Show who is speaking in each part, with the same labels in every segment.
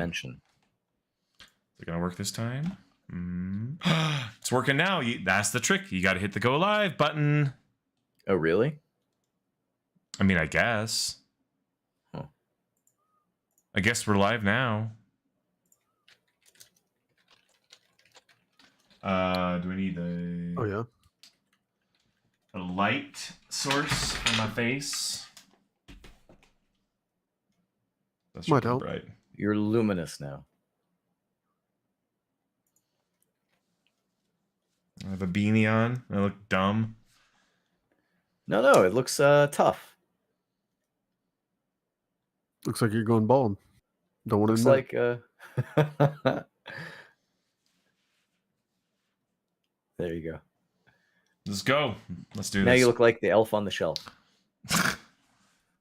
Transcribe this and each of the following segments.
Speaker 1: dimension.
Speaker 2: Is it gonna work this time? It's working now. That's the trick. You got to hit the go live button.
Speaker 1: Oh, really?
Speaker 2: I mean, I guess.
Speaker 1: Huh.
Speaker 2: I guess we're live now. Do we need a light source for my face? That's
Speaker 3: Might
Speaker 2: really
Speaker 3: help.
Speaker 2: bright.
Speaker 1: You're luminous now.
Speaker 2: I have a beanie on. I look dumb.
Speaker 1: No, it looks tough.
Speaker 3: Looks like you're going bald. Don't want
Speaker 1: Looks
Speaker 3: to
Speaker 1: like there you go.
Speaker 2: Let's go. Let's do
Speaker 1: Now
Speaker 2: this.
Speaker 1: you look like the elf on the shelf.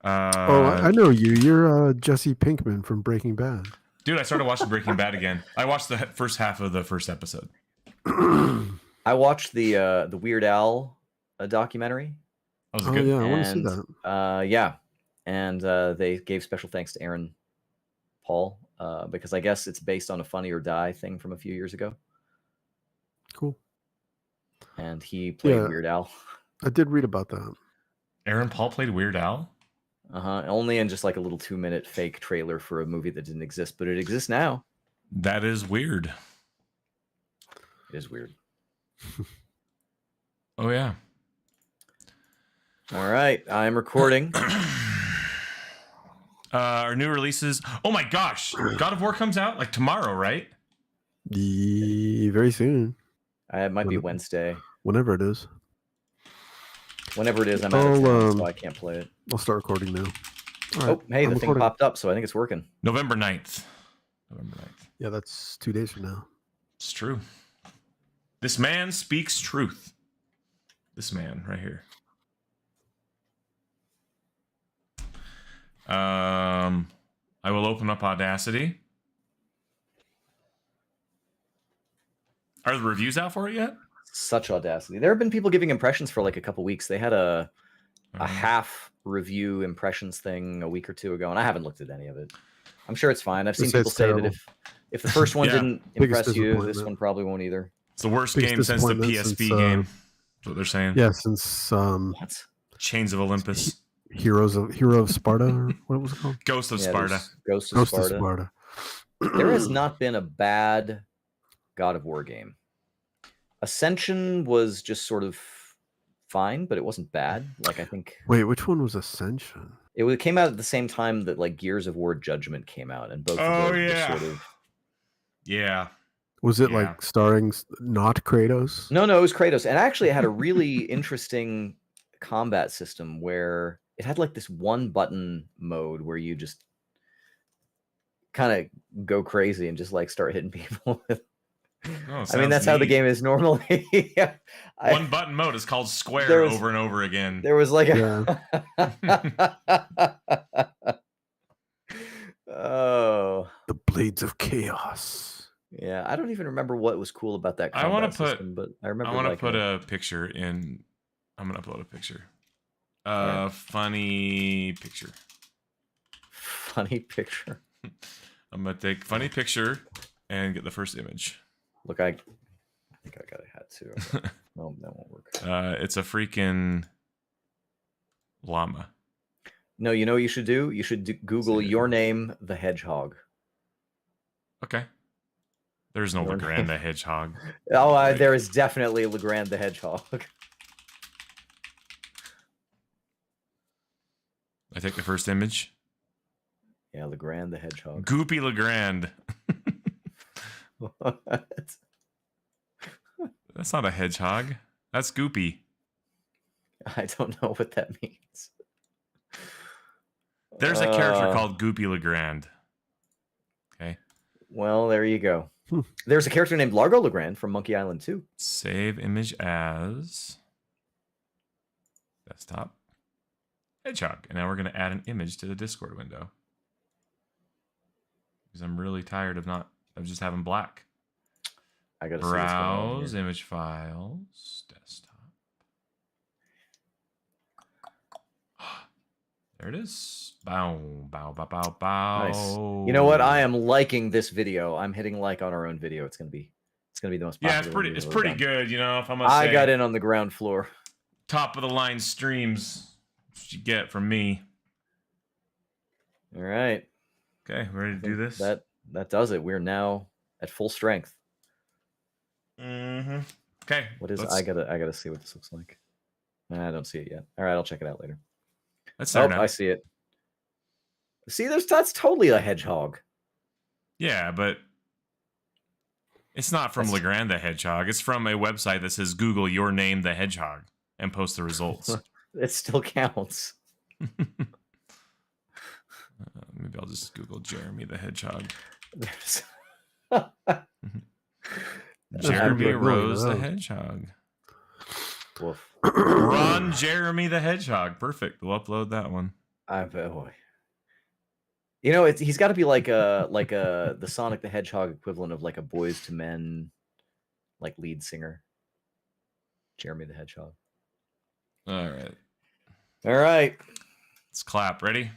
Speaker 3: I know you. You're Jesse Pinkman from Breaking Bad.
Speaker 2: Dude, I started watching Breaking Bad again. I watched the first half of the first episode.
Speaker 1: I watched the Weird Al documentary.
Speaker 2: That was good.
Speaker 3: Yeah, I want to see that.
Speaker 1: Yeah, and they gave special thanks to Aaron Paul because I guess it's based on a Funny or Die thing from a few years ago.
Speaker 3: Cool.
Speaker 1: And he played
Speaker 3: Yeah.
Speaker 1: Weird Al.
Speaker 3: I did read about that.
Speaker 2: Aaron Paul played Weird Al?
Speaker 1: Only in just like a little 2-minute fake trailer for a movie that didn't exist, but it exists now.
Speaker 2: That is weird.
Speaker 1: It is weird.
Speaker 2: Oh, yeah.
Speaker 1: All right, I'm recording.
Speaker 2: Our new releases. Oh my gosh. God of War comes out like tomorrow, right?
Speaker 3: Very soon.
Speaker 1: It might be Wednesday.
Speaker 3: Whenever it is.
Speaker 1: Whenever it is, I'm out of town, so I can't play it.
Speaker 3: I'll start recording now. All right,
Speaker 1: Oh, hey,
Speaker 3: I'm
Speaker 1: the thing
Speaker 3: recording.
Speaker 1: popped up, so I think it's working.
Speaker 2: November 9th. November 9th.
Speaker 3: Yeah, that's 2 days from now.
Speaker 2: It's true. This man speaks truth. This man right here. I will open up Audacity. Are the reviews out for it yet?
Speaker 1: Such audacity. There have been people giving impressions for like a couple weeks. They had a half review impressions thing a week or two ago, and I haven't looked at any of it. I'm sure it's fine. I've seen people say that if the first one didn't impress you, this one probably won't either.
Speaker 2: It's the worst game since the PSP game. That's what they're saying.
Speaker 3: Yeah, since
Speaker 1: What?
Speaker 2: Chains of Olympus.
Speaker 3: Hero of Sparta, or what was it called?
Speaker 2: Ghost of Sparta.
Speaker 1: Ghost of Sparta.
Speaker 3: Sparta.
Speaker 1: There has not been a bad God of War game. Ascension was just sort of fine, but it wasn't bad. Like, I think.
Speaker 3: Wait, which one was Ascension?
Speaker 1: It came out at the same time that like Gears of War Judgment came out, and both of those were sort of.
Speaker 2: Yeah.
Speaker 3: Was it like starring not Kratos?
Speaker 1: No, it was Kratos, and actually it had a really interesting combat system where it had like this one button mode where you just kind of go crazy and just like start hitting people with. I mean, that's how the game is normally. Yeah.
Speaker 2: One button mode is called square over and over again.
Speaker 1: There was like oh,
Speaker 3: the Blades of Chaos.
Speaker 1: Yeah, I don't even remember what was cool about that combat system, but I remember.
Speaker 2: I want to put a picture in. I'm gonna upload a picture. Funny picture.
Speaker 1: Funny picture.
Speaker 2: I'm gonna take funny picture and get the first image.
Speaker 1: Look, I think I got a hat too. No, that won't work.
Speaker 2: It's a freaking llama.
Speaker 1: No, you know what you should do? You should Google your name, the hedgehog.
Speaker 2: Okay. There's no Legrand the hedgehog.
Speaker 1: Oh, there is definitely Legrand the hedgehog.
Speaker 2: I take the first image.
Speaker 1: Yeah, Legrand the hedgehog.
Speaker 2: Goopy Legrand.
Speaker 1: What?
Speaker 2: That's not a hedgehog. That's Goopy.
Speaker 1: I don't know what that means.
Speaker 2: There's a character called Goopy Legrand. Okay.
Speaker 1: Well, there you go. There's a character named Largo Legrand from Monkey Island 2.
Speaker 2: Save image as desktop hedgehog. And now we're going to add an image to the Discord window. Because I'm really tired of just having black.
Speaker 1: I got to
Speaker 2: browse image files, desktop. There it is. Bow, bow, bow, bow, bow.
Speaker 1: Nice. You know what? I am liking this video. I'm hitting like on our own video. It's gonna be the most popular.
Speaker 2: Yeah, it's pretty good. You know, if I'm gonna
Speaker 1: I
Speaker 2: say,
Speaker 1: got in on the ground floor.
Speaker 2: Top of the line streams. That's what you get from me.
Speaker 1: All right.
Speaker 2: Okay, ready to do this?
Speaker 1: That does it. We're now at full strength.
Speaker 2: Mm-hmm. Okay.
Speaker 1: What is I gotta see what this looks like. I don't see it yet. All right, I'll check it out later.
Speaker 2: Let's start
Speaker 1: I see it. See, that's totally a hedgehog.
Speaker 2: Yeah, but it's not from Legrand the Hedgehog. It's from a website that says Google your name the hedgehog and post the results.
Speaker 1: It still counts.
Speaker 2: Maybe I'll just Google Jeremy the Hedgehog. Jeremy Rose the Hedgehog.
Speaker 1: Woof.
Speaker 2: Ron Jeremy the Hedgehog. Perfect. We'll upload that one.
Speaker 1: Boy. You know, he's got to be like the Sonic the Hedgehog equivalent of like a Boys to Men, like lead singer. Jeremy the Hedgehog.
Speaker 2: All right.
Speaker 1: All right.
Speaker 2: Let's clap. Ready?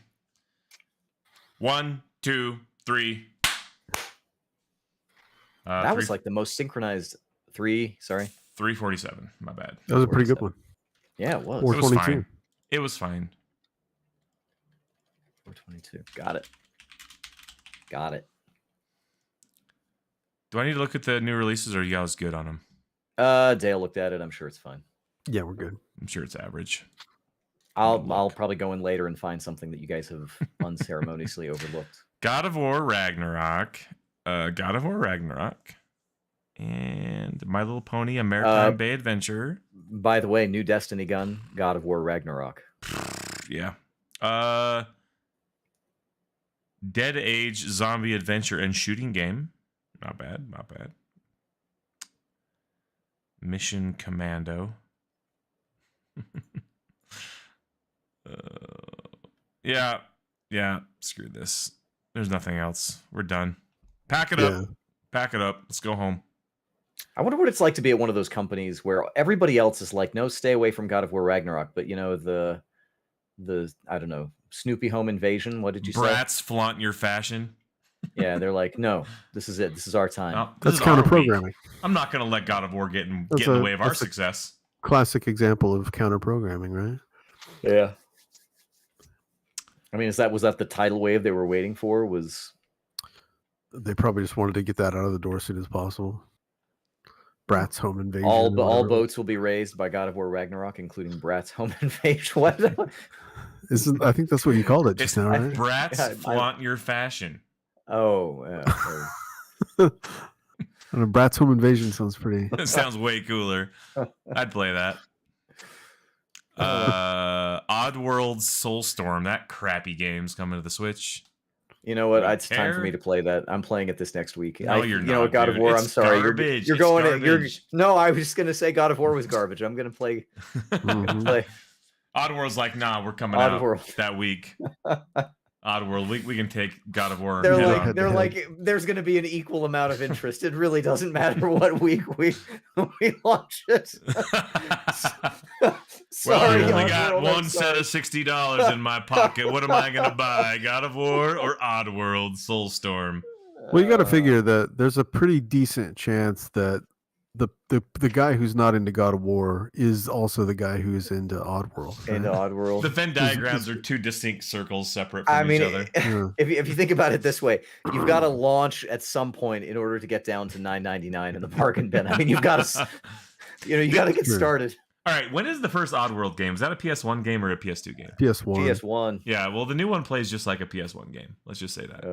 Speaker 2: 1, 2, 3.
Speaker 1: That was like the most synchronized
Speaker 2: 347. My bad.
Speaker 3: That was a pretty good one.
Speaker 1: Yeah, it was.
Speaker 3: 422.
Speaker 2: It was fine.
Speaker 1: 422. Got it. Got it.
Speaker 2: Do I need to look at the new releases, or are you guys good on them?
Speaker 1: Dale looked at it. I'm sure it's fine.
Speaker 3: Yeah, we're good.
Speaker 2: I'm sure it's average.
Speaker 1: I'll probably go in later and find something that you guys have unceremoniously overlooked.
Speaker 2: God of War Ragnarok. God of War Ragnarok. And My Little Pony, A Maritime Bay Adventure.
Speaker 1: By the way, new Destiny gun, God of War Ragnarok.
Speaker 2: Yeah. Dead Age Zombie Adventure and Shooting Game. Not bad, not bad. Mission Commando. Yeah. Screw this. There's nothing else. We're done. Pack it up. Pack it up. Let's go home.
Speaker 1: I wonder what it's like to be at one of those companies where everybody else is like, no, stay away from God of War Ragnarok. But you know, the I don't know, Snoopy Home Invasion. What did you say?
Speaker 2: Brats flaunt your fashion.
Speaker 1: Yeah, they're like, no, this is it. This is our time.
Speaker 2: No,
Speaker 3: That's counter programming.
Speaker 2: I'm not going to let God of War get in the way of our success.
Speaker 3: Classic example of counter programming, right?
Speaker 1: Yeah. I mean, was that the tidal wave they were waiting for?
Speaker 3: They probably just wanted to get that out of the door as soon as possible. Brat's Home Invasion.
Speaker 1: All boats will be raised by God of War Ragnarok, incling Brat's Home Invasion. What?
Speaker 3: I think that's what you called it just now, right?
Speaker 2: Brats flaunt your fashion.
Speaker 1: Oh, yeah.
Speaker 3: Brat's Home Invasion sounds pretty.
Speaker 2: It sounds way cooler. I'd play that. Oddworld Soulstorm. That crappy game's coming to the Switch.
Speaker 1: You know what? It's time for me to play that. I'm playing it this next week.
Speaker 2: No, you're not.
Speaker 1: You know what, God of War? I'm sorry.
Speaker 2: Garbage.
Speaker 1: You're going. No, I was just gonna say God of War was garbage. I'm gonna play. Play.
Speaker 2: Oddworld's like, nah, we're coming out that week. Oddworld, we can take God of War.
Speaker 1: They're like, there's going to be an equal amount of interest. It really doesn't matter what week we launch it.
Speaker 2: Sorry, I only got one set of $60 in my pocket. What am I going to buy? God of War or Oddworld Soulstorm?
Speaker 3: Well, you got to figure that there's a pretty decent chance that the guy who's not into God of War is also the guy who's into Oddworld. Right?
Speaker 1: Into Oddworld.
Speaker 2: The Venn diagrams are two distinct circles separate from each other.
Speaker 1: If you think about it this way, you've got to launch at some point in order to get down to $9.99 in the bargain bin. I mean, you've got to, you got to get started.
Speaker 2: All right, when is the first Oddworld game? Is that a PS1 game or a PS2 game?
Speaker 3: PS1.
Speaker 1: PS1.
Speaker 2: Yeah, well, the new one plays just like a PS1 game. Let's just say that.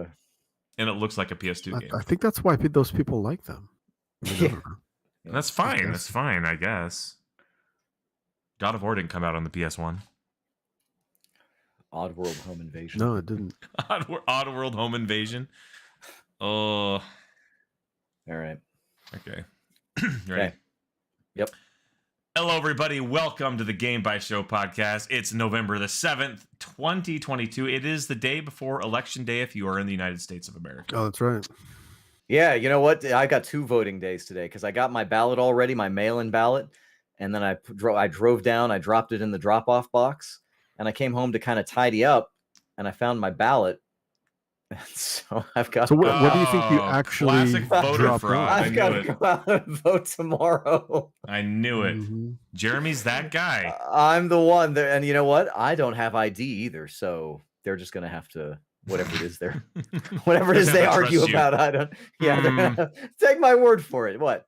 Speaker 2: And it looks like a PS2 game.
Speaker 3: I think that's why those people like them.
Speaker 2: That's fine. That's fine, I guess. God of War didn't come out on the PS1.
Speaker 1: Oddworld Home Invasion.
Speaker 3: No, it didn't.
Speaker 2: Oddworld Home Invasion. Oh.
Speaker 1: All right.
Speaker 2: Okay. Ready?
Speaker 1: Okay. Yep.
Speaker 2: Hello, everybody. Welcome to the Game by Show podcast. It's November the 7th, 2022. It is the day before Election Day if you are in the United States of America.
Speaker 3: Oh, that's right.
Speaker 1: Yeah, you know what? I got 2 voting days today because I got my ballot already, my mail-in ballot, and then I drove down, I dropped it in the drop-off box, and I came home to kind of tidy up, and I found my ballot. So I've got.
Speaker 3: So what do you think you
Speaker 2: Oh,
Speaker 3: actually
Speaker 2: classic voter
Speaker 3: dropped
Speaker 2: fraud.
Speaker 3: off?
Speaker 2: I
Speaker 1: I've
Speaker 2: knew
Speaker 1: got to
Speaker 2: it.
Speaker 1: go out and vote tomorrow.
Speaker 2: I knew it.
Speaker 3: Mhm.
Speaker 2: Jeremy's that guy.
Speaker 1: I'm the one there, and you know what? I don't have ID either, so they're just gonna have to whatever it is they
Speaker 2: Just have to
Speaker 1: argue
Speaker 2: trust you.
Speaker 1: about. I don't. Yeah, they're gonna take my word for it. What?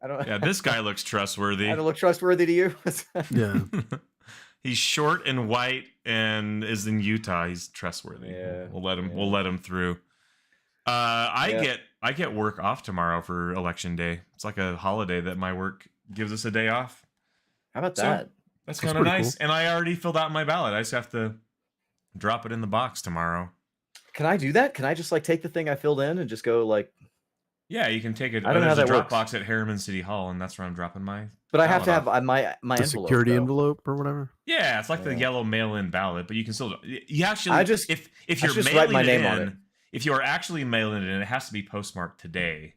Speaker 1: I don't.
Speaker 2: Yeah, this guy looks trustworthy.
Speaker 1: I don't look trustworthy to you.
Speaker 3: Yeah.
Speaker 2: He's short and white and is in Utah. He's trustworthy.
Speaker 1: Yeah,
Speaker 2: We'll let him.
Speaker 1: yeah.
Speaker 2: We'll let him through. I get work off tomorrow for election day. It's like a holiday that my work gives us a day off.
Speaker 1: How about
Speaker 2: So,
Speaker 1: that?
Speaker 2: That's
Speaker 3: That's
Speaker 2: kind of
Speaker 3: pretty
Speaker 2: nice. And I already filled out my ballot. I just have to drop it in the box tomorrow.
Speaker 1: Can I do that? Can I just like take the thing I filled in and just go like?
Speaker 2: Yeah, you can take it.
Speaker 1: I don't know how
Speaker 2: There's a
Speaker 1: that works.
Speaker 2: Dropbox at Harriman City Hall, and that's where I'm dropping my.
Speaker 1: But I have to
Speaker 2: ballot
Speaker 1: have
Speaker 2: off.
Speaker 1: my
Speaker 3: The
Speaker 1: envelope,
Speaker 3: security
Speaker 1: though.
Speaker 3: envelope or whatever.
Speaker 2: Yeah, it's like the
Speaker 1: Yeah.
Speaker 2: yellow mail-in ballot, but you can still. You actually.
Speaker 1: I just-
Speaker 2: if
Speaker 1: I
Speaker 2: you're
Speaker 1: just write
Speaker 2: mailing
Speaker 1: my
Speaker 2: it
Speaker 1: name
Speaker 2: in,
Speaker 1: on it.
Speaker 2: if you are actually mailing it in, it has to be postmarked today,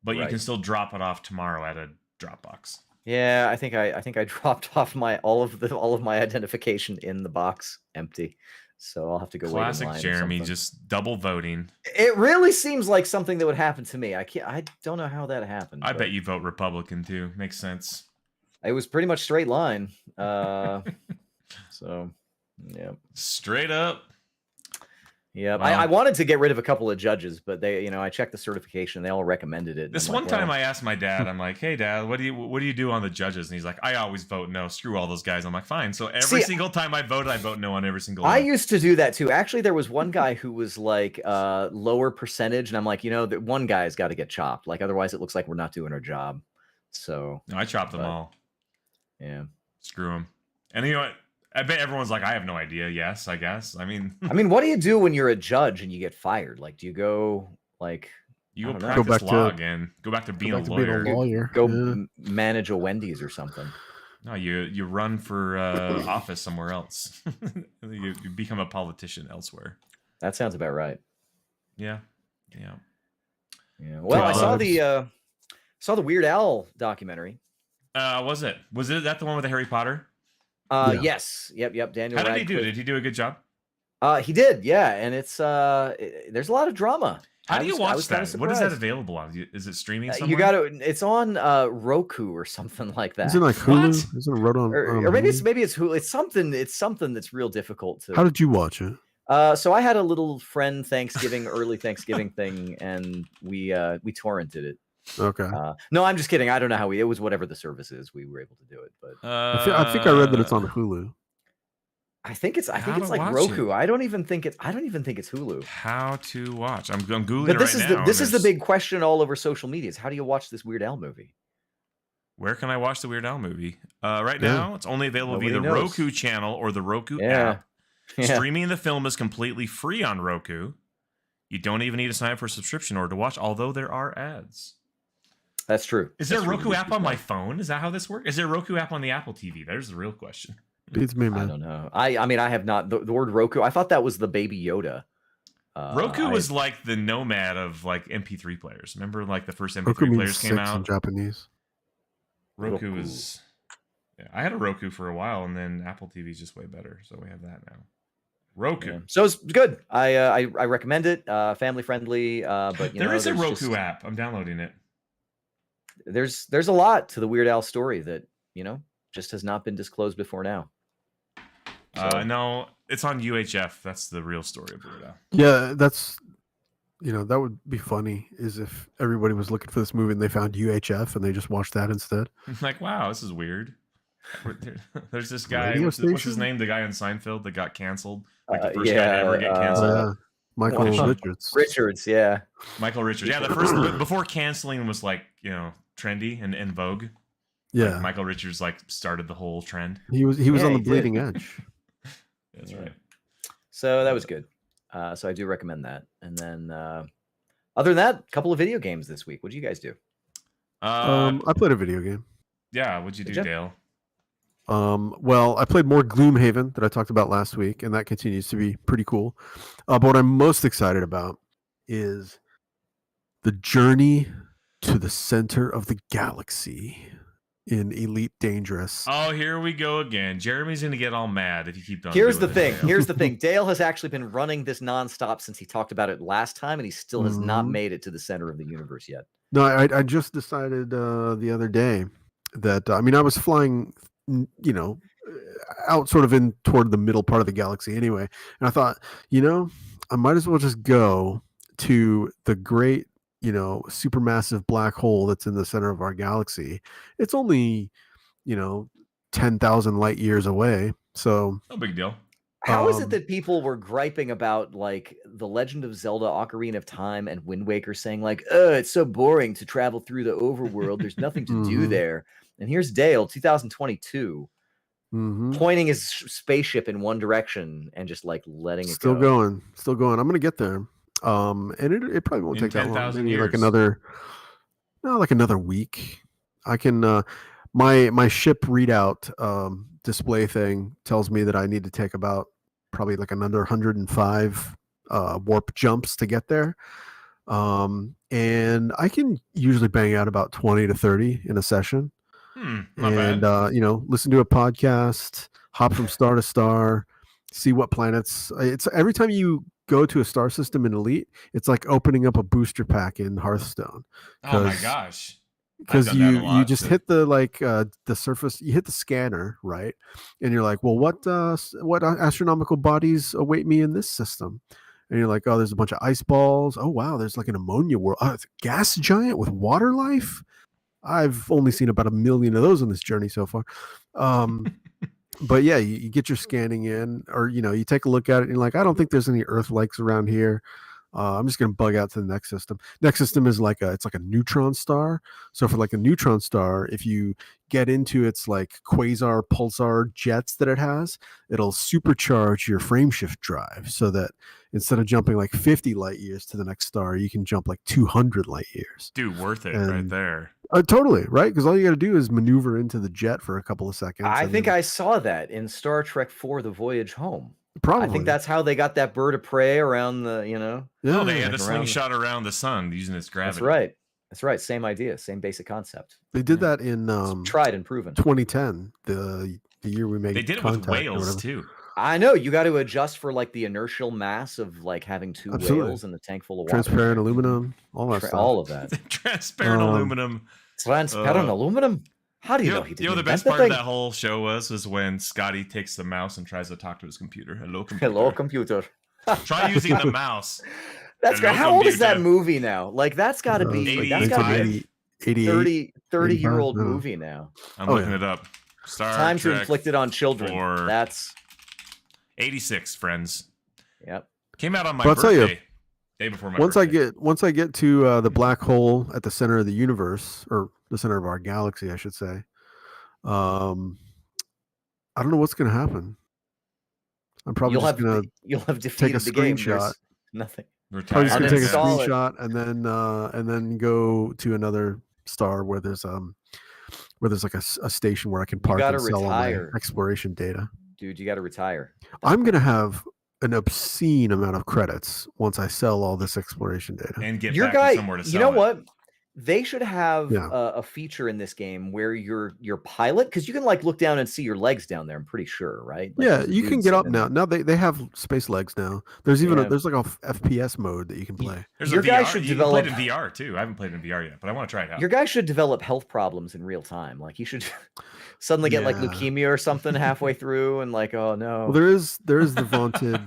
Speaker 2: but you
Speaker 1: Right.
Speaker 2: can still drop it off tomorrow at a Dropbox.
Speaker 1: Yeah, I think I dropped off all of my identification in the box empty, so I'll have to go wait in
Speaker 2: Classic
Speaker 1: line or
Speaker 2: Jeremy,
Speaker 1: something.
Speaker 2: just double voting.
Speaker 1: It really seems like something that would happen to me. I don't know how that happened.
Speaker 2: I
Speaker 1: but
Speaker 2: bet you vote Republican too. Makes sense.
Speaker 1: it was pretty much straight line. So yeah.
Speaker 2: Straight up.
Speaker 1: Yeah,
Speaker 2: Wow.
Speaker 1: I wanted to get rid of a couple of judges, but they, I checked the certification. They all recommended it. and
Speaker 2: This
Speaker 1: I'm
Speaker 2: one
Speaker 1: like,
Speaker 2: time
Speaker 1: well,
Speaker 2: I asked my dad, I'm like, "Hey dad, what do you do on the judges?" And he's like, "I always vote no. Screw all those guys." I'm like, "Fine." So every
Speaker 1: See,
Speaker 2: single time I vote no on every single
Speaker 1: I
Speaker 2: one.
Speaker 1: used to do that too. Actually, there was one guy who was like lower percentage, and I'm like, that one guy's got to get chopped. Like, otherwise, it looks like we're not doing our job. So
Speaker 2: No, I chopped them
Speaker 1: but-
Speaker 2: all.
Speaker 1: yeah.
Speaker 2: Screw them. And you know what? I bet everyone's like, I have no idea. Yes, I guess. I mean,
Speaker 1: I mean, what do you do when you're a judge and you get fired? Like, do you go like
Speaker 2: you
Speaker 1: I
Speaker 2: go
Speaker 1: don't know.
Speaker 3: Go
Speaker 2: practice
Speaker 3: back to-
Speaker 2: law again. Go back to being
Speaker 3: Back
Speaker 2: a
Speaker 3: to being
Speaker 2: lawyer.
Speaker 3: a lawyer.
Speaker 1: go
Speaker 3: Yeah.
Speaker 1: manage a Wendy's or something?
Speaker 2: No, you run for office somewhere else. you become a politician elsewhere.
Speaker 1: That sounds about right.
Speaker 2: Yeah.
Speaker 1: Yeah. Well, I saw
Speaker 3: Drugs.
Speaker 1: the Weird Al documentary.
Speaker 2: Was it that the one with the Harry Potter?
Speaker 3: Yeah.
Speaker 1: Yes. Yep. Daniel.
Speaker 2: How did he do?
Speaker 1: Radcliffe.
Speaker 2: Did he do a good job?
Speaker 1: He did. Yeah, and it's there's a lot of drama.
Speaker 2: How
Speaker 1: I
Speaker 2: do you
Speaker 1: was- I
Speaker 2: watch
Speaker 1: was kinda
Speaker 2: that? What is that
Speaker 1: surprised.
Speaker 2: available on? Is it streaming somewhere?
Speaker 1: You got to. It's on Roku or something like that.
Speaker 3: Isn't it like
Speaker 2: What?
Speaker 3: Hulu? Isn't it wrote on?
Speaker 1: or maybe
Speaker 3: Hulu?
Speaker 1: it's Hulu. It's something that's real difficult to.
Speaker 3: How did you watch it?
Speaker 1: So I had a little friend early Thanksgiving thing, and we torrented it.
Speaker 3: Okay.
Speaker 1: No, I'm just kidding. I don't know how it was whatever the service is. We were able to do it, but
Speaker 3: I think I read that it's on Hulu.
Speaker 1: I think it's
Speaker 2: How to
Speaker 1: like
Speaker 2: watch
Speaker 1: Roku.
Speaker 2: it?
Speaker 1: I don't even think it's Hulu.
Speaker 2: How to watch? I'm googling
Speaker 1: But
Speaker 2: it
Speaker 1: this
Speaker 2: right
Speaker 1: is
Speaker 2: now.
Speaker 1: this is the
Speaker 2: There's-
Speaker 1: big question all over social media: is how do you watch this Weird Al movie?
Speaker 2: Where can I watch the Weird Al movie? Right
Speaker 3: Yeah.
Speaker 2: now, it's only available via the
Speaker 1: Nobody knows.
Speaker 2: Roku channel or the Roku
Speaker 1: Yeah.
Speaker 2: app.
Speaker 1: Yeah.
Speaker 2: Streaming the film is completely free on Roku. You don't even need to sign up for a subscription or to watch, although there are ads.
Speaker 1: That's true.
Speaker 2: Is there a
Speaker 1: That's
Speaker 2: Roku
Speaker 1: really
Speaker 2: app
Speaker 1: good
Speaker 2: on my
Speaker 1: point.
Speaker 2: phone? Is that how this works? Is there a Roku app on the Apple TV? There's the real question.
Speaker 3: Beats me,
Speaker 1: I
Speaker 3: man.
Speaker 1: don't know. I mean, I have not the word Roku. I thought that was the Baby Yoda.
Speaker 2: Roku
Speaker 1: I-
Speaker 2: was like the nomad of like MP3 players. Remember, like the first MP3
Speaker 3: Roku means
Speaker 2: players came
Speaker 3: 6 in
Speaker 2: out.
Speaker 3: Japanese.
Speaker 2: Roku
Speaker 1: Roku.
Speaker 2: is. Yeah, I had a Roku for a while, and then Apple TV is just way better, so we have that now. Roku.
Speaker 1: Yeah. So it's good. I recommend it. Family friendly. But
Speaker 2: There is a
Speaker 1: there's
Speaker 2: Roku
Speaker 1: just-
Speaker 2: app. I'm downloading it.
Speaker 1: There's a lot to the Weird Al story that just has not been disclosed before now. So-
Speaker 2: No, it's on UHF. That's the real story of Weird Al.
Speaker 3: Yeah, that's that would be funny is if everybody was looking for this movie and they found UHF and they just watched that instead.
Speaker 2: I'm like, wow, this is weird. There's this guy.
Speaker 3: Radio
Speaker 2: What's his
Speaker 3: station?
Speaker 2: name? The guy in Seinfeld that got canceled. Like the first
Speaker 1: yeah,
Speaker 2: guy to ever get
Speaker 3: Oh,
Speaker 2: canceled.
Speaker 3: yeah. Michael Richards.
Speaker 1: Richards, yeah.
Speaker 2: Michael Richards. Yeah, the first before canceling was like trendy and in vogue.
Speaker 3: Yeah,
Speaker 2: Like, Michael Richards like started the whole trend.
Speaker 3: he was
Speaker 1: Yeah,
Speaker 3: on
Speaker 1: he
Speaker 3: the
Speaker 1: did.
Speaker 3: bleeding edge.
Speaker 2: That's
Speaker 1: Yeah.
Speaker 2: right.
Speaker 1: So that was good. So I do recommend that. And then other than that, a couple of video games this week. What did you guys do?
Speaker 3: I played a video game.
Speaker 2: Yeah, what'd you do,
Speaker 1: Did ya?
Speaker 2: Dale?
Speaker 3: Well, I played more Gloomhaven that I talked about last week, and that continues to be pretty cool. But what I'm most excited about is the Journey to the Center of the Galaxy in Elite Dangerous.
Speaker 2: Oh, here we go again. Jeremy's going to get all mad if you keep on.
Speaker 1: Here's the
Speaker 2: doing
Speaker 1: thing.
Speaker 2: it, Dale.
Speaker 1: Here's the thing. Dale has actually been running this nonstop since he talked about it last time, and he still has not made it to the center of the universe yet.
Speaker 3: No, I just decided the other day that I was flying, out sort of in toward the middle part of the galaxy anyway, and I thought, I might as well just go to the great, supermassive black hole that's in the center of our galaxy. It's only, 10,000 light years away, so
Speaker 2: no big deal.
Speaker 1: How is it that people were griping about like The Legend of Zelda: Ocarina of Time and Wind Waker, saying like, it's so boring to travel through the overworld. There's nothing to do there. And here's Dale, 2022, pointing his spaceship in one direction and just like letting it
Speaker 3: still
Speaker 1: go.
Speaker 3: Still going. I'm gonna get there. And it probably won't take that long. Maybe
Speaker 2: years.
Speaker 3: like another week. I can. My ship readout display thing tells me that I need to take about probably like another 105 warp jumps to get there. And I can usually bang out about 20 to 30 in a session.
Speaker 2: Not bad.
Speaker 3: Listen to a podcast, hop from star to star, see what planets. It's every time you go to a star system in Elite, it's like opening up a booster pack in Hearthstone.
Speaker 2: Oh my gosh.
Speaker 3: Because you just hit the surface, you hit the scanner, right? And you're like, well, what astronomical bodies await me in this system? And you're like, oh, there's a bunch of ice balls. Oh wow, there's like an ammonia world. It's a gas giant with water life. I've only seen about 1 million of those on this journey so far. But yeah, you get your scanning in, or you take a look at it and you're like, I don't think there's any Earth likes around here. I'm just going to bug out to the next system. Next system is it's like a neutron star. So for like a neutron star, if you get into its like quasar pulsar jets that it has, it'll supercharge your frameshift drive so that instead of jumping like 50 light years to the next star, you can jump like 200 light years.
Speaker 2: Dude, worth it right there.
Speaker 3: Totally, right? Because all you got to do is maneuver into the jet for a couple of seconds.
Speaker 1: I think I saw that in Star Trek IV: The Voyage Home.
Speaker 3: Probably.
Speaker 1: I think that's how they got that bird of prey around the,
Speaker 3: Yeah,
Speaker 2: they had a slingshot around the sun using its gravity.
Speaker 1: That's right. Same idea, same basic concept.
Speaker 3: They did that in
Speaker 1: tried and proven.
Speaker 3: 2010, the year we made.
Speaker 2: They did it with whales too.
Speaker 1: I know, you got to adjust for like the inertial mass of like having two whales in the tank full of water.
Speaker 3: Transparent aluminum, all that stuff.
Speaker 1: All of that.
Speaker 2: Transparent aluminum.
Speaker 1: Transparent aluminum? How do you know he didn't?
Speaker 2: You know the best part of that whole show was when Scotty takes the mouse and tries to talk to his computer. Hello, computer.
Speaker 1: Hello, computer.
Speaker 2: Try using the mouse.
Speaker 1: That's great. How old is that movie now? Like that's got to be that's got to be a 30-year-old movie now.
Speaker 2: I'm looking it up.
Speaker 1: Time to inflict it on children. That's
Speaker 2: 86, friends.
Speaker 1: Yep.
Speaker 2: Came out on my birthday. Day before my birthday.
Speaker 3: Once I get to the black hole at the center of the universe, or the center of our galaxy, I should say. I don't know what's going to happen. I'm probably
Speaker 1: you'll have defeated
Speaker 3: take a
Speaker 1: the game.
Speaker 3: Screenshot.
Speaker 1: Nothing.
Speaker 3: Probably just gonna take a screenshot and then go to another star where there's like a station where I can park and sell all my exploration data.
Speaker 1: Dude, you got to retire.
Speaker 3: I'm gonna have an obscene amount of credits once I sell all this exploration data
Speaker 2: and get back to somewhere to sell.
Speaker 1: You know what? They should have a feature in this game where your pilot, because you can like look down and see your legs down there. I'm pretty sure, right? Like,
Speaker 3: yeah, you can get up now. Now they have space legs now. There's even there's like a FPS mode that you can play.
Speaker 2: There's your guy should develop in VR too. I haven't played in VR yet, but I want to try it out.
Speaker 1: Your guy should develop health problems in real time. Like he should suddenly get like leukemia or something halfway through, and like, oh no.
Speaker 3: Well, there is the vaunted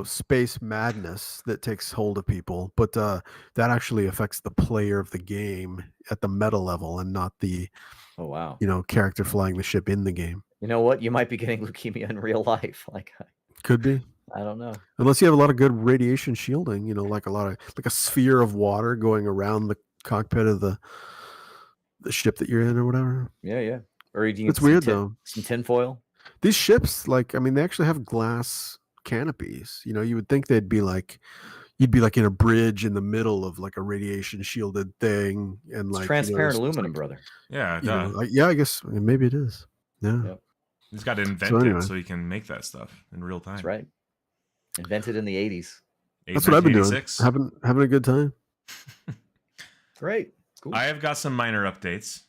Speaker 3: space madness that takes hold of people, but that actually affects the player of the game at the meta level and not the character flying the ship in the game.
Speaker 1: You know what? You might be getting leukemia in real life. Like
Speaker 3: could be.
Speaker 1: I don't know.
Speaker 3: Unless you have a lot of good radiation shielding, like a sphere of water going around the cockpit of the ship that you're in or whatever.
Speaker 1: Yeah. Or you
Speaker 3: it's weird though.
Speaker 1: Some tinfoil.
Speaker 3: These ships, they actually have glass canopies. You would think they'd be like, you'd be like in a bridge in the middle of like a radiation shielded thing, and
Speaker 1: it's transparent aluminum, brother.
Speaker 2: Yeah,
Speaker 3: I guess maybe it is. Yeah,
Speaker 2: yep. He's got to invent it so he can make that stuff in real time.
Speaker 1: That's right. Invented in the 80s.
Speaker 3: That's what I've been doing. Having a good time.
Speaker 1: Great. Cool.
Speaker 2: I have got some minor updates.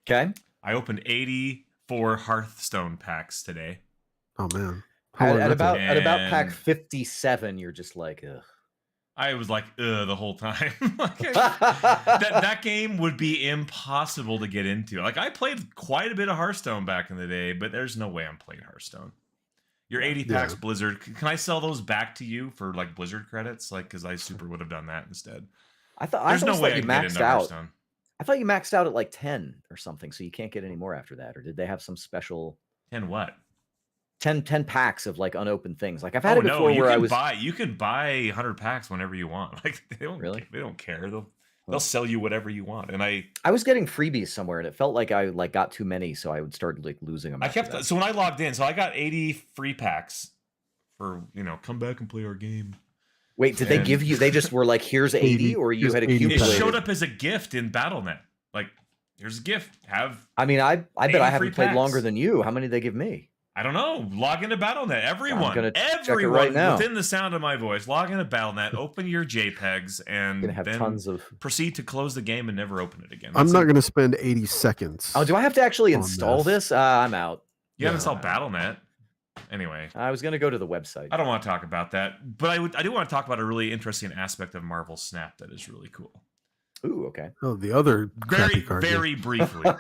Speaker 1: Okay.
Speaker 2: I opened 84 Hearthstone packs today.
Speaker 3: Oh man. How long
Speaker 1: At
Speaker 3: did that
Speaker 1: about
Speaker 3: take?
Speaker 1: at about pack
Speaker 2: And
Speaker 1: 57, you're just like, ugh.
Speaker 2: I was like, ugh, the whole time. that game would be impossible to get into. Like, I played quite a bit of Hearthstone back in the day, but there's no way I'm playing Hearthstone. Your 80 packs
Speaker 3: Yeah.
Speaker 2: Blizzard. Can I sell those back to you for like Blizzard credits? Like, because I super would have done that instead.
Speaker 1: I thought
Speaker 2: There's no way I
Speaker 1: you
Speaker 2: can get
Speaker 1: maxed
Speaker 2: into
Speaker 1: out.
Speaker 2: Hearthstone.
Speaker 1: I thought you maxed out at like 10 or something, so you can't get any more after that. Or did they have some special
Speaker 2: 10 what?
Speaker 1: 10 packs of like unopened things? Like I've had it before
Speaker 2: you
Speaker 1: where
Speaker 2: can buy 100 packs whenever you want. Like they don't care. They'll sell you whatever you want. And I
Speaker 1: was getting freebies somewhere, and it felt like I like got too many, so I would start like losing them.
Speaker 2: So when I logged in, so I got 80 free packs for come back and play our game.
Speaker 1: Wait, did they give you? They just were like, "Here's 80," or you had accumulated?
Speaker 2: It showed up as a gift in BattleNet. Like, here's a gift.
Speaker 1: I mean, I bet I haven't played
Speaker 2: packs.
Speaker 1: longer than you. How many did they give me?
Speaker 2: I don't know. Log into BattleNet. Everyone
Speaker 1: right now.
Speaker 2: within the sound of my voice, log into BattleNet, open your JPEGs, and
Speaker 1: have
Speaker 2: then
Speaker 1: tons of...
Speaker 2: proceed to close the game and never open it again.
Speaker 3: I'm not going to spend 80 seconds.
Speaker 1: Oh, do I have to actually install this? I'm out.
Speaker 2: You haven't installed BattleNet. Anyway,
Speaker 1: I was going to go to the website.
Speaker 2: I don't want to talk about that, but I do want to talk about a really interesting aspect of Marvel Snap that is really cool.
Speaker 1: Ooh, okay.
Speaker 3: Oh, the other
Speaker 2: very briefly.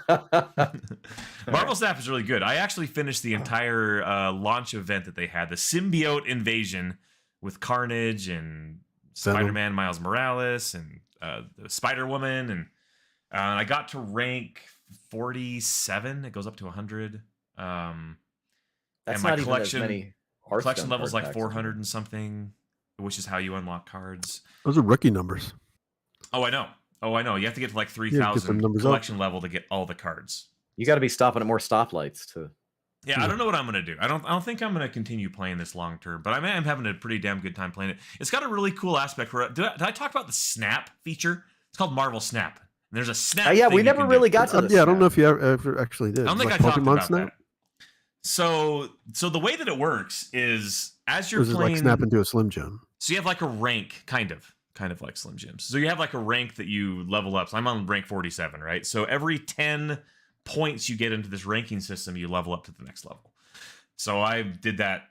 Speaker 2: Marvel Snap is really good. I actually finished the entire launch event that they had, the Symbiote Invasion with Carnage and Spider-Man Miles Morales and the Spider-Woman, and I got to rank 47. It goes up to 100.
Speaker 1: That's
Speaker 2: and my
Speaker 1: not
Speaker 2: collection,
Speaker 1: even as many
Speaker 2: collection level is like 400 and something, which is how you unlock cards.
Speaker 3: Those are rookie numbers.
Speaker 2: Oh, I know. You have to get to like 3,000 collection level to get all the cards.
Speaker 1: You got to be stopping at more stoplights to.
Speaker 2: Yeah, I don't know what I'm gonna do. I don't think I'm gonna continue playing this long term, but I'm having a pretty damn good time playing it. It's got a really cool aspect where did I talk about the Snap feature? It's called Marvel Snap. And there's a Snap.
Speaker 1: Yeah, we never really got to this.
Speaker 3: Yeah, I don't know if you ever actually did.
Speaker 2: I don't think I talked about that. So the way that it works is as you're playing,
Speaker 3: like Snap into a Slim Jim.
Speaker 2: So you have like a rank, kind of like Slim Jims. So you have like a rank that you level up. So I'm on rank 47, right? So every 10 points you get into this ranking system, you level up to the next level. So I did that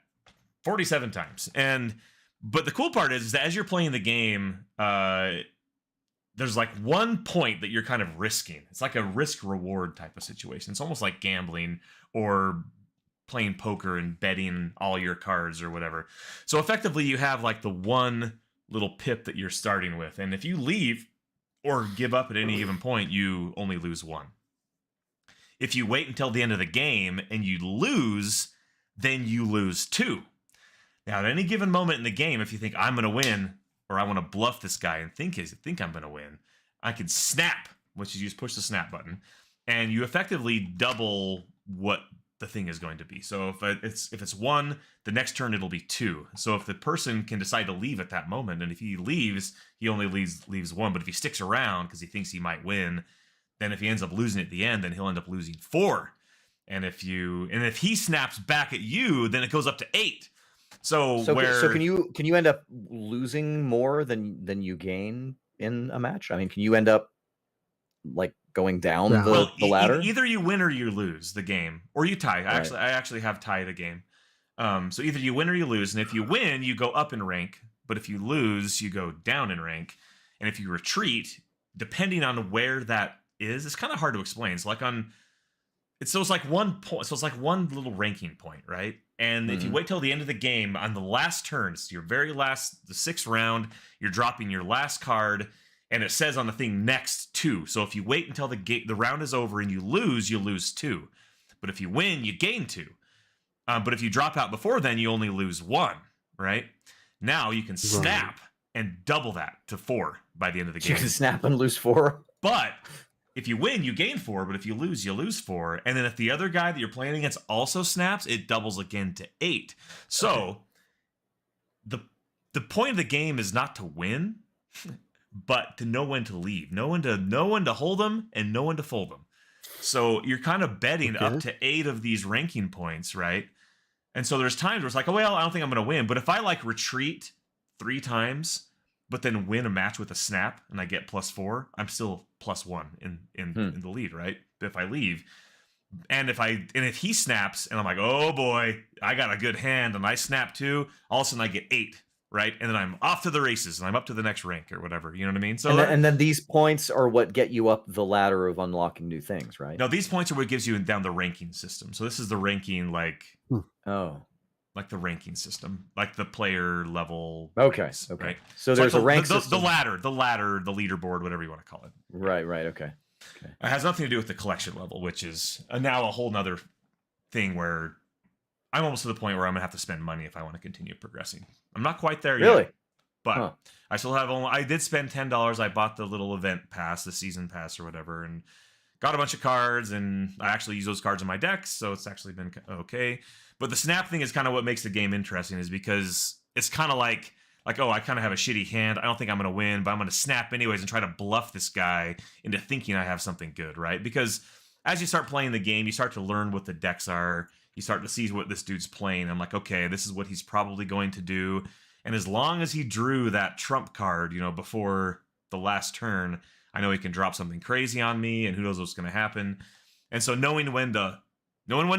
Speaker 2: 47 times. But the cool part is that as you're playing the game, there's like one point that you're kind of risking. It's like a risk reward type of situation. It's almost like gambling or playing poker and betting all your cards or whatever. So effectively you have like the one little pip that you're starting with, and if you leave or give up at any given point, you only lose one. If you wait until the end of the game and you lose, then you lose two. Now at any given moment in the game, if you think I'm going to win or I want to bluff this guy and think I'm going to win, I can snap, which is you just push the snap button, and you effectively double what the thing is going to be. So if it's one, the next turn it'll be two. So if the person can decide to leave at that moment, and if he leaves, he only leaves one. But if he sticks around because he thinks he might win, then if he ends up losing at the end, then he'll end up losing 4. And if he snaps back at you, then it goes up to 8. So can
Speaker 1: you end up losing more than you gain in a match? I mean, can you end up like going down the ladder?
Speaker 2: Either you win or you lose the game, or you tie. I actually have tied a game. So either you win or you lose, and if you win, you go up in rank. But if you lose, you go down in rank. And if you retreat, depending on where that is, it's kind of hard to explain. It's like it's like one point. So it's like one little ranking point, right? And if you wait till the end of the game, on the last turn, it's your very last, the 6th round, you're dropping your last card. And it says on the thing next 2. So if you wait until the round is over and you lose 2. But if you win, you gain 2. But if you drop out before then, you only lose 1, right? Now you can snap and double that to 4 by the end of the game.
Speaker 1: You can snap and lose 4.
Speaker 2: But if you win, you gain 4. But if you lose, you lose 4. And then if the other guy that you're playing against also snaps, it doubles again to 8. So the point of the game is not to win, but to know when to leave, know when to hold them and know when to fold them. So you're kind of betting up to 8 of these ranking points, right? And so there's times where it's like, oh, well, I don't think I'm going to win. But if I like retreat 3 times, but then win a match with a snap and I get +4, I'm still +1 in the lead, right? But if I leave, And if he snaps and I'm like, oh boy, I got a good hand and I snap too, all of a sudden I get 8, right? And then I'm off to the races and I'm up to the next rank or whatever. You know what I mean? So
Speaker 1: and then these points are what get you up the ladder of unlocking new things, right?
Speaker 2: no, these points are what gives you down the ranking system. So this is the ranking, like the ranking system, like the player level.
Speaker 1: Okay.
Speaker 2: ranks,
Speaker 1: Okay.
Speaker 2: Right?
Speaker 1: So there's
Speaker 2: like
Speaker 1: a rank
Speaker 2: the
Speaker 1: system.
Speaker 2: the ladder, the leaderboard, whatever you want to call it.
Speaker 1: Right. Okay.
Speaker 2: It has nothing to do with the collection level, which is now a whole nother thing where I'm almost to the point where I'm gonna have to spend money if I want to continue progressing. I'm not quite there
Speaker 1: Really?
Speaker 2: yet, but I still have I did spend $10. I bought the little event pass, the season pass or whatever, and got a bunch of cards, and I actually use those cards in my decks, so it's actually been okay. But the snap thing is kind of what makes the game interesting, is because it's kind of like, oh, I kind of have a shitty hand. I don't think I'm going to win, but I'm going to snap anyways and try to bluff this guy into thinking I have something good, right? Because as you start playing the game, you start to learn what the decks are. You start to see what this dude's playing. I'm like, okay, this is what he's probably going to do. And as long as he drew that trump card, before the last turn, I know he can drop something crazy on me, and who knows what's going to happen. And so knowing when to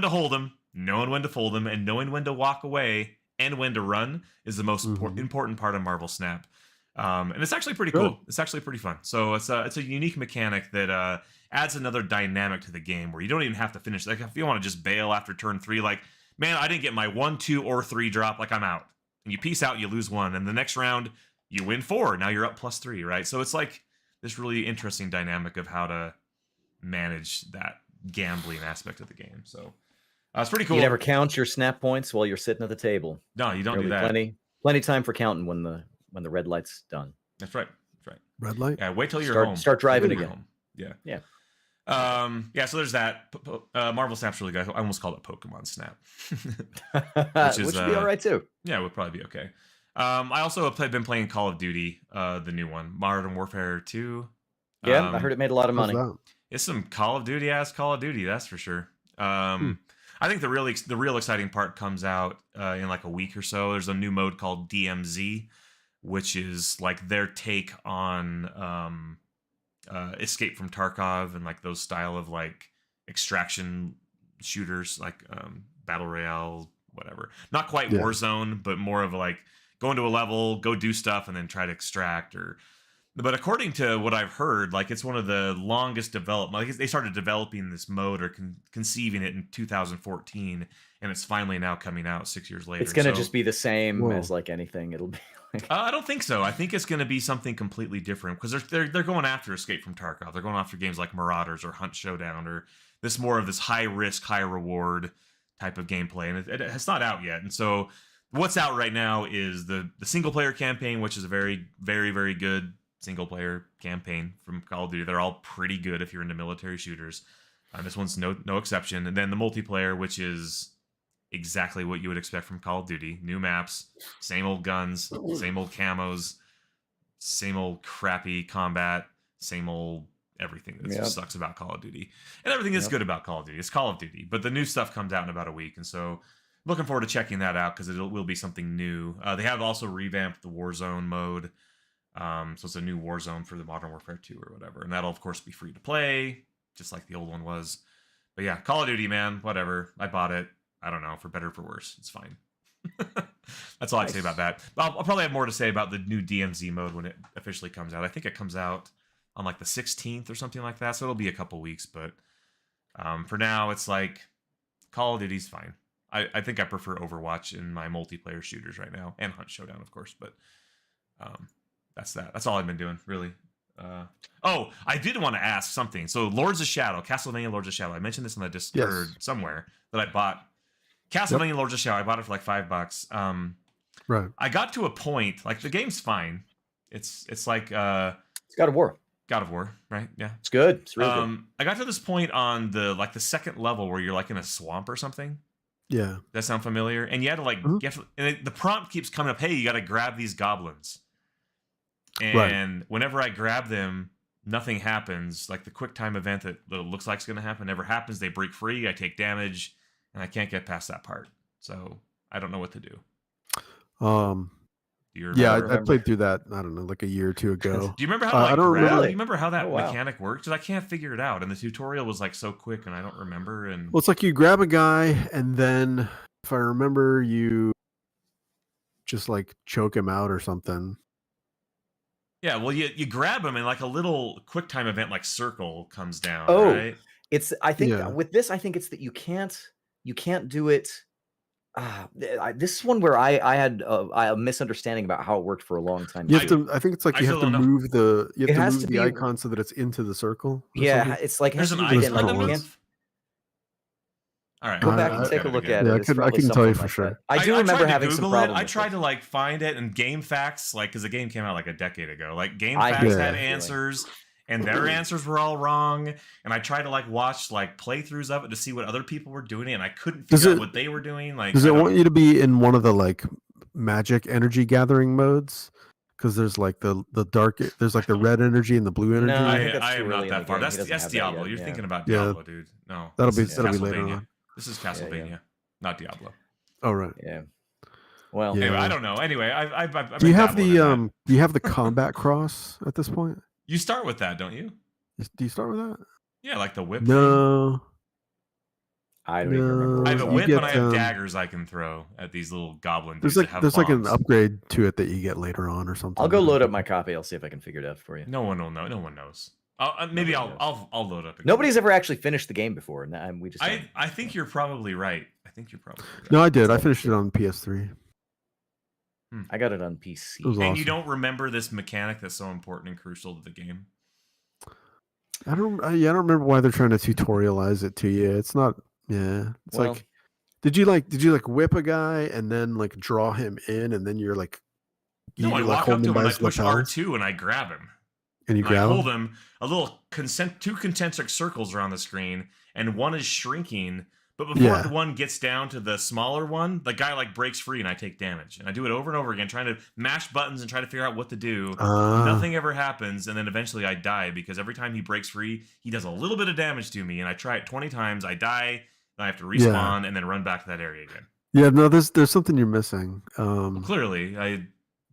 Speaker 2: hold him, knowing when to fold him, and knowing when to walk away and when to run is the most important part of Marvel Snap. And it's actually pretty cool. It's actually pretty fun. So it's a unique mechanic that adds another dynamic to the game where you don't even have to finish. Like if you want to just bail after turn 3, like, man, I didn't get my 1, 2, or 3 drop, like I'm out. And you peace out, you lose 1. And the next round, you win 4. Now you're up +3, right? So it's like this really interesting dynamic of how to manage that gambling aspect of the game. So it's pretty cool.
Speaker 1: You never count your snap points while you're sitting at the table.
Speaker 2: No, you don't do that.
Speaker 1: Plenty time for counting when the red light's done.
Speaker 2: That's right.
Speaker 3: Red light.
Speaker 2: Yeah, wait till you're home.
Speaker 1: Start driving again.
Speaker 2: Home. Yeah.
Speaker 1: Yeah.
Speaker 2: So there's that. Marvel Snap's really good. I almost called it Pokemon Snap,
Speaker 1: which would be all right too.
Speaker 2: Yeah, it would probably be okay. I also have been playing Call of Duty, the new one, Modern Warfare 2.
Speaker 1: Yeah, I heard it made a lot of money.
Speaker 2: It's some Call of Duty, that's for sure. I think the real exciting part comes out in like a week or so. There's a new mode called DMZ, which is like their take on Escape from Tarkov and like those style of like extraction shooters, like Battle Royale, whatever. Not quite Warzone, but more of like go into a level, go do stuff, and then try to extract. But according to what I've heard, like it's one of the longest development. Like they started developing this mode or conceiving it in 2014, and it's finally now coming out 6 years later.
Speaker 1: It's going to just be the same as like anything. It'll be like...
Speaker 2: I don't think so. I think it's going to be something completely different because they're going after Escape from Tarkov. They're going after games like Marauders or Hunt Showdown or this more of this high risk, high reward type of gameplay, and it's not out yet. And so what's out right now is the single player campaign, which is a very, very, very good single player campaign from Call of Duty. They're all pretty good if you're into military shooters. This one's no exception. And then the multiplayer, which is exactly what you would expect from Call of Duty. New maps, same old guns, same old camos, same old crappy combat, same old everything that just sucks about Call of Duty. And everything is good about Call of Duty. It's Call of Duty. But the new stuff comes out in about a week. And so looking forward to checking that out because it will be something new. They have also revamped the Warzone mode. So it's a new Warzone for the Modern Warfare 2 or whatever. And that'll, of course, be free to play, just like the old one was. But yeah, Call of Duty, man, whatever. I bought it. I don't know, for better or for worse. It's fine. That's all I'd say about that. I'll probably have more to say about the new DMZ mode when it officially comes out. I think it comes out on like the 16th or something like that. So it'll be a couple weeks. But for now, it's like Call of Duty's fine. I think I prefer Overwatch in my multiplayer shooters right now. And Hunt Showdown, of course. But that's that. That's all I've been doing, really. I did want to ask something. So Lords of Shadow, Castlevania Lords of Shadow. I mentioned this on the Discord somewhere that I bought. Castlevania Lords of Shadow, I bought it for like $5.
Speaker 3: Right.
Speaker 2: I got to a point, like the game's fine. It's like
Speaker 1: it's God of War.
Speaker 2: God of War, right? Yeah.
Speaker 1: It's good. It's really good.
Speaker 2: I got to this point on the second level where you're like in a swamp or something.
Speaker 3: Yeah.
Speaker 2: Does that sound familiar? And you had to like the prompt keeps coming up, hey, you got to grab these goblins. And whenever I grab them, nothing happens. Like the quick time event that looks like it's going to happen never happens. They break free. I take damage, and I can't get past that part. So I don't know what to do. Do you remember?
Speaker 3: I played through that, I don't know, like a year or two ago.
Speaker 2: Do you remember how
Speaker 3: I don't remember.
Speaker 2: Do you remember how that
Speaker 1: Oh, wow.
Speaker 2: mechanic worked? Because I can't figure it out, and the tutorial was like so quick, and I don't remember. And
Speaker 3: Well, it's like you grab a guy, and then if I remember, you just like choke him out or something.
Speaker 2: yeah, well, you grab him, and like a little quick time event like circle comes down.
Speaker 1: Oh,
Speaker 2: right?
Speaker 1: I think
Speaker 3: Yeah.
Speaker 1: with this, I think it's that you can't do it. This is one where I had a misunderstanding about how it worked for a long time.
Speaker 3: You have to. I think it's like
Speaker 2: I
Speaker 3: you have
Speaker 2: still
Speaker 3: to
Speaker 2: don't know.
Speaker 3: move the. You
Speaker 1: It
Speaker 3: have to
Speaker 1: has
Speaker 3: move
Speaker 1: to
Speaker 3: the
Speaker 1: be-
Speaker 3: icon so that it's into the circle. or
Speaker 1: Yeah,
Speaker 3: something.
Speaker 1: it's like it has
Speaker 2: There's
Speaker 1: to
Speaker 2: an
Speaker 1: be
Speaker 3: Those
Speaker 1: again, like
Speaker 2: icon
Speaker 1: you
Speaker 2: to
Speaker 3: colors.
Speaker 1: can't.
Speaker 2: move. All right,
Speaker 1: Go
Speaker 3: I-
Speaker 1: back and
Speaker 3: I-
Speaker 1: take a look at
Speaker 3: Yeah,
Speaker 1: it.
Speaker 3: I
Speaker 1: It's
Speaker 3: can
Speaker 1: probably
Speaker 3: tell you
Speaker 1: something
Speaker 3: for
Speaker 1: like
Speaker 3: sure.
Speaker 1: that. I do remember
Speaker 2: tried to
Speaker 1: having some
Speaker 2: Google
Speaker 1: problems.
Speaker 2: I
Speaker 1: with
Speaker 2: tried
Speaker 1: it.
Speaker 2: to like find it, and GameFAQs, like, because the game came out like a decade ago. Like
Speaker 1: I
Speaker 2: GameFAQs
Speaker 1: hate
Speaker 2: had
Speaker 1: that feeling.
Speaker 2: answers, and their answers were all wrong. And I tried to like watch like playthroughs of it to see what other people were doing, and I couldn't
Speaker 3: Does
Speaker 2: figure out
Speaker 3: it-
Speaker 2: what they were doing. Like,
Speaker 3: Does
Speaker 2: I
Speaker 3: it
Speaker 2: don't
Speaker 3: want
Speaker 2: know.
Speaker 3: you to be in one of the like magic energy gathering modes? Because there's like the dark. There's like the red energy and the blue energy.
Speaker 1: No, I think that's
Speaker 2: I
Speaker 1: too
Speaker 2: am
Speaker 1: early
Speaker 2: not
Speaker 1: in
Speaker 2: that
Speaker 1: the
Speaker 2: far.
Speaker 1: game. He doesn't
Speaker 2: That's
Speaker 1: have that
Speaker 2: Diablo.
Speaker 1: yet,
Speaker 2: You're
Speaker 1: yeah.
Speaker 2: thinking about
Speaker 3: Yeah.
Speaker 2: Diablo, dude. No,
Speaker 3: That'll
Speaker 2: this
Speaker 3: be
Speaker 2: is
Speaker 3: later
Speaker 2: Castlevania.
Speaker 3: on.
Speaker 2: This is Castlevania, not Diablo.
Speaker 3: Oh right.
Speaker 1: Yeah. Well,
Speaker 3: Yeah.
Speaker 2: Anyway, I don't know. Anyway, I
Speaker 3: Do you have
Speaker 2: dabbled in
Speaker 3: the
Speaker 2: that.
Speaker 3: Do you have the combat cross at this point?
Speaker 2: You start with that, don't you?
Speaker 3: Do you start with that?
Speaker 2: Yeah, like the whip thing.
Speaker 3: No.
Speaker 1: I don't even remember.
Speaker 3: No,
Speaker 1: what
Speaker 2: I
Speaker 1: it's
Speaker 2: have a
Speaker 3: you
Speaker 1: called.
Speaker 2: whip and I
Speaker 3: get,
Speaker 2: have daggers I can throw at these little goblin dudes
Speaker 3: There's
Speaker 2: that have
Speaker 3: like an
Speaker 2: bombs.
Speaker 3: upgrade to it that you get later on or something.
Speaker 1: I'll go load up my copy. I'll see if I can figure it out for you.
Speaker 2: No one will know. No one knows. Maybe
Speaker 1: Nobody
Speaker 2: I'll load up. Again.
Speaker 1: Nobody's ever actually finished the game before, and we just.
Speaker 2: I think you're probably right. I think you're probably right.
Speaker 3: No, I did. I finished it on PS3.
Speaker 1: I got it on PC.
Speaker 3: It was
Speaker 2: And
Speaker 3: awesome.
Speaker 2: you don't remember this mechanic that's so important and crucial to the game.
Speaker 3: I don't remember why they're trying to tutorialize it to you. It's not. Yeah, it's
Speaker 1: Well-
Speaker 3: like, did you like whip a guy and then like draw him in and then you're like,
Speaker 2: No, I
Speaker 3: like,
Speaker 2: walk up
Speaker 3: hold
Speaker 2: to him
Speaker 3: by
Speaker 2: and I
Speaker 3: his
Speaker 2: push
Speaker 3: lapels
Speaker 2: R2 and I grab him.
Speaker 3: and you
Speaker 2: And I
Speaker 3: grab
Speaker 2: hold
Speaker 3: him.
Speaker 2: him. A little two concentric circles are on the screen, and one is shrinking. But before
Speaker 3: Yeah.
Speaker 2: the one gets down to the smaller one, the guy like breaks free and I take damage. And I do it over and over again, trying to mash buttons and try to figure out what to do. Nothing ever happens, and then eventually I die because every time he breaks free, he does a little bit of damage to me, and I try it 20 times, I die, then I have to respawn and then run back to that area again.
Speaker 3: Yeah, no, there's something you're missing.
Speaker 2: Clearly,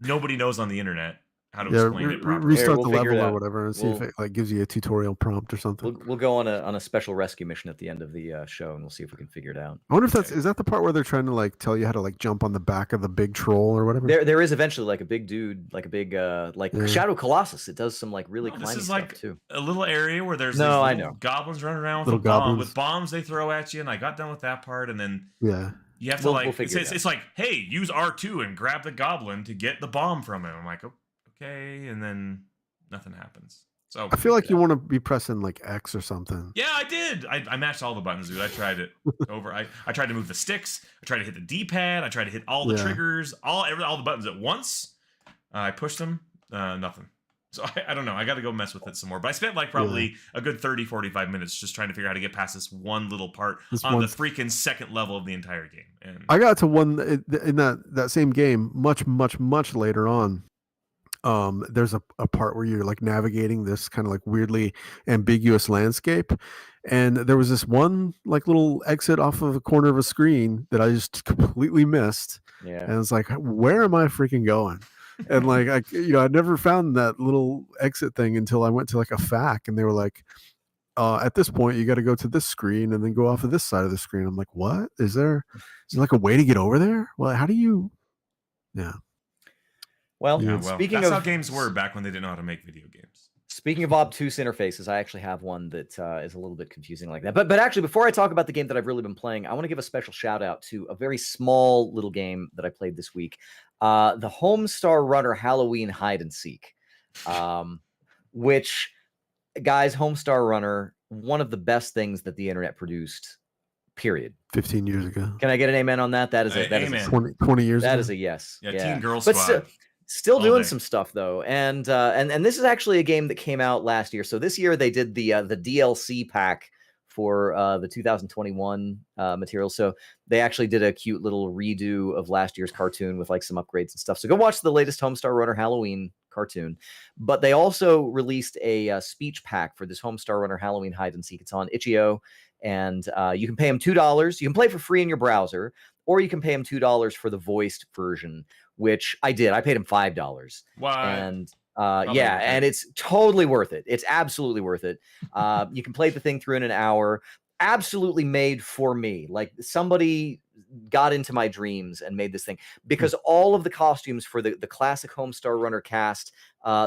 Speaker 2: nobody knows on the internet how to
Speaker 3: Yeah,
Speaker 2: explain it properly.
Speaker 3: restart
Speaker 1: we'll
Speaker 3: the
Speaker 1: figure it
Speaker 3: level or
Speaker 1: out.
Speaker 3: whatever and see if
Speaker 1: We'll-
Speaker 3: it like gives you a tutorial prompt or something.
Speaker 1: We'll go on a special rescue mission at the end of the show, and we'll see if we can figure it out.
Speaker 3: I wonder if is that the part where they're trying to like tell you how to like jump on the back of the big troll or whatever?
Speaker 1: There is eventually like a big dude, like a big
Speaker 3: Yeah.
Speaker 1: Shadow Colossus. It does some like really
Speaker 2: No, this
Speaker 1: climbing
Speaker 2: is
Speaker 1: stuff
Speaker 2: like
Speaker 1: too.
Speaker 2: a little area where there's
Speaker 1: No,
Speaker 2: these
Speaker 1: I
Speaker 2: little
Speaker 1: know.
Speaker 2: goblins running around with
Speaker 3: Little
Speaker 2: a bomb,
Speaker 3: goblins.
Speaker 2: with bombs they throw at you, and I got done with that part, and then
Speaker 3: Yeah.
Speaker 2: you have to
Speaker 1: We'll
Speaker 2: like
Speaker 1: figure it out.
Speaker 2: it's like, hey, use R2 and grab the goblin to get the bomb from him. I'm like, okay, and then nothing happens. So
Speaker 3: I feel like you want to be pressing like X or something.
Speaker 2: yeah, I did. I matched all the buttons, dude. I tried it over. I tried to move the sticks. I tried to hit the D-pad. I tried to hit all the
Speaker 3: Yeah.
Speaker 2: triggers, all the buttons at once. I pushed them. Nothing. So I don't know. I got to go mess with it some more. But I spent like probably a good 30, 45 minutes just trying to figure out how to get past this one little part on the freaking second level of the entire game. And
Speaker 3: I got to one in that same game much later on. There's a part where you're like navigating this kind of like weirdly ambiguous landscape, and there was this one like little exit off of a corner of a screen that I just completely missed,
Speaker 1: Yeah.
Speaker 3: and it's like, where am I freaking going? And like I never found that little exit thing until I went to like a FAQ, and they were like, at this point you got to go to this screen and then go off of this side of the screen. I'm like, what is there like a way to get over there? Well, how do you? Yeah.
Speaker 1: Well,
Speaker 3: Yeah,
Speaker 1: speaking
Speaker 2: that's
Speaker 1: of
Speaker 2: how games were back when they didn't know how to make video games.
Speaker 1: Speaking of obtuse interfaces, I actually have one that is a little bit confusing like that. But actually, before I talk about the game that I've really been playing, I want to give a special shout out to a very small little game that I played this week, the Homestar Runner Halloween Hide and Seek, which, guys, Homestar Runner, one of the best things that the internet produced. Period.
Speaker 3: 15 years ago.
Speaker 1: Can I get an amen on that? That is a
Speaker 2: Amen.
Speaker 3: 20 years
Speaker 1: that
Speaker 3: ago.
Speaker 1: is a yes.
Speaker 2: Yeah, Teen Girl
Speaker 1: But
Speaker 2: Squad.
Speaker 1: still
Speaker 2: All
Speaker 1: doing
Speaker 2: day.
Speaker 1: some stuff though, and this is actually a game that came out last year. So this year they did the DLC pack for the 2021 material. So they actually did a cute little redo of last year's cartoon with like some upgrades and stuff. So go watch the latest Homestar Runner Halloween cartoon. But they also released a speech pack for this Homestar Runner Halloween Hide and Seek. It's on itch.io. And you can pay them $2. You can play for free in your browser. or you can pay him $2 for the voiced version, which I did. I paid him $5.
Speaker 2: What?
Speaker 1: And
Speaker 2: Probably
Speaker 1: yeah,
Speaker 2: worth it.
Speaker 1: and it's totally worth it. It's absolutely worth it. You can play the thing through in an hour. Absolutely made for me. Like somebody got into my dreams and made this thing, because all of the costumes for the classic Homestar Runner cast,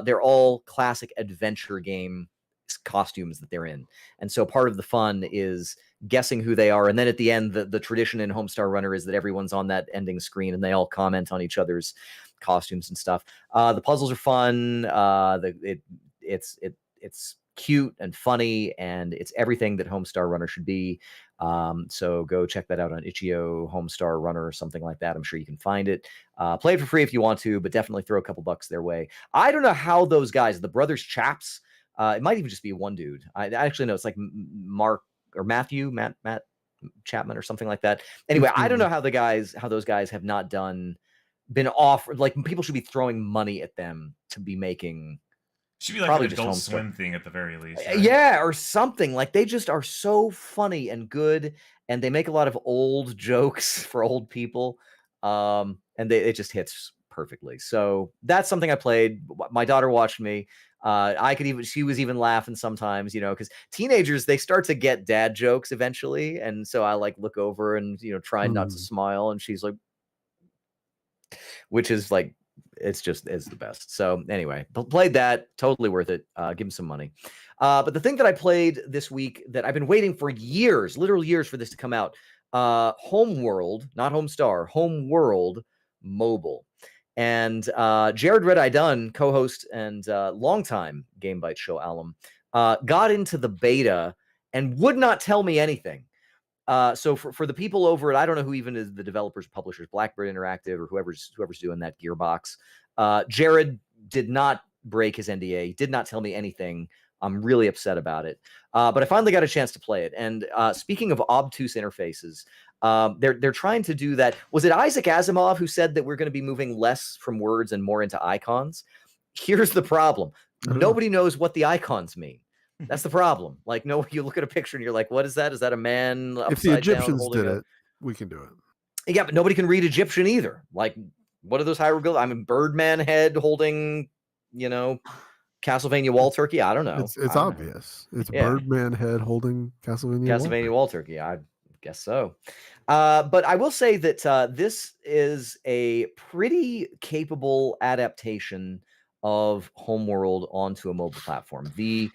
Speaker 1: they're all classic adventure game costumes that they're in. And so part of the fun is guessing who they are. And then at the end, the tradition in Homestar Runner is that everyone's on that ending screen and they all comment on each other's costumes and stuff. The puzzles are fun. It's cute and funny, and it's everything that Homestar Runner should be. So go check that out on Itch.io, Homestar Runner, or something like that. I'm sure you can find it. Play it for free if you want to, but definitely throw a couple bucks their way. I don't know how those guys, the brothers Chaps, it might even just be one dude. I actually know it's like Mark or Matt Chapman or something like that. Anyway, I don't know how those guys have not been offered, like people should be throwing money at them to be making.
Speaker 2: Should be like
Speaker 1: probably
Speaker 2: an
Speaker 1: just
Speaker 2: Adult
Speaker 1: Homestar
Speaker 2: Swim thing at the very least. Right?
Speaker 1: Yeah, or something. Like they just are so funny and good, and they make a lot of old jokes for old people. And it just hits perfectly. So that's something I played. My daughter watched me. She was even laughing sometimes, because teenagers, they start to get dad jokes eventually. And so I like look over and, try not to smile. And she's like, which is like, it's the best. So anyway, played that, totally worth it. Give him some money. But the thing that I played this week that I've been waiting for years, literal years for this to come out, Homeworld, not Homestar, Homeworld mobile. And Jared Red Eye Dunn, co-host and longtime Game Bytes show alum, got into the beta and would not tell me anything. So for the people over it, I don't know who even is the developers, publishers, Blackbird Interactive or whoever's doing that, Gearbox. Jared did not break his NDA. He did not tell me anything. I'm really upset about it. But I finally got a chance to play it. And speaking of obtuse interfaces, they're trying to do that. Was it Isaac Asimov who said that we're going to be moving less from words and more into icons? Here's the problem. Nobody knows what the icons mean. That's the problem. Like, no, you look at a picture and you're like, what is that? Is that a man upside
Speaker 3: if the Egyptians
Speaker 1: down
Speaker 3: did it, we can do it.
Speaker 1: Yeah, but nobody can read Egyptian either. Like, what are those hieroglyphs? I mean, Birdman head holding, Castlevania wall turkey. I don't know.
Speaker 3: It's obvious. It's Birdman head holding Castlevania
Speaker 1: wall turkey. I guess so. But I will say that this is a pretty capable adaptation of Homeworld onto a mobile platform. The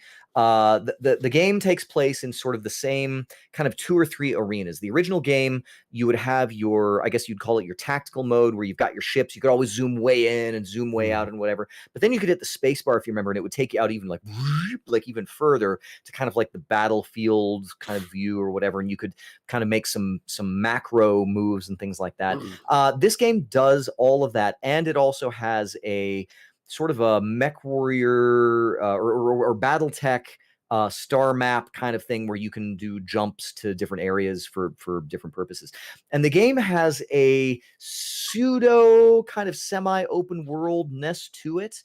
Speaker 1: game takes place in sort of the same kind of 2 or 3 arenas. The original game, you would have your, I guess you'd call it your tactical mode, where you've got your ships. You could always zoom way in and zoom way out and whatever. But then you could hit the space bar, if you remember, and it would take you out even like even further to kind of like the battlefield kind of view or whatever. And you could kind of make some macro moves and things like that. This game does all of that, and it also has a sort of a mech warrior or battle tech star map kind of thing where you can do jumps to different areas for different purposes. And the game has a pseudo kind of semi-open worldness to it.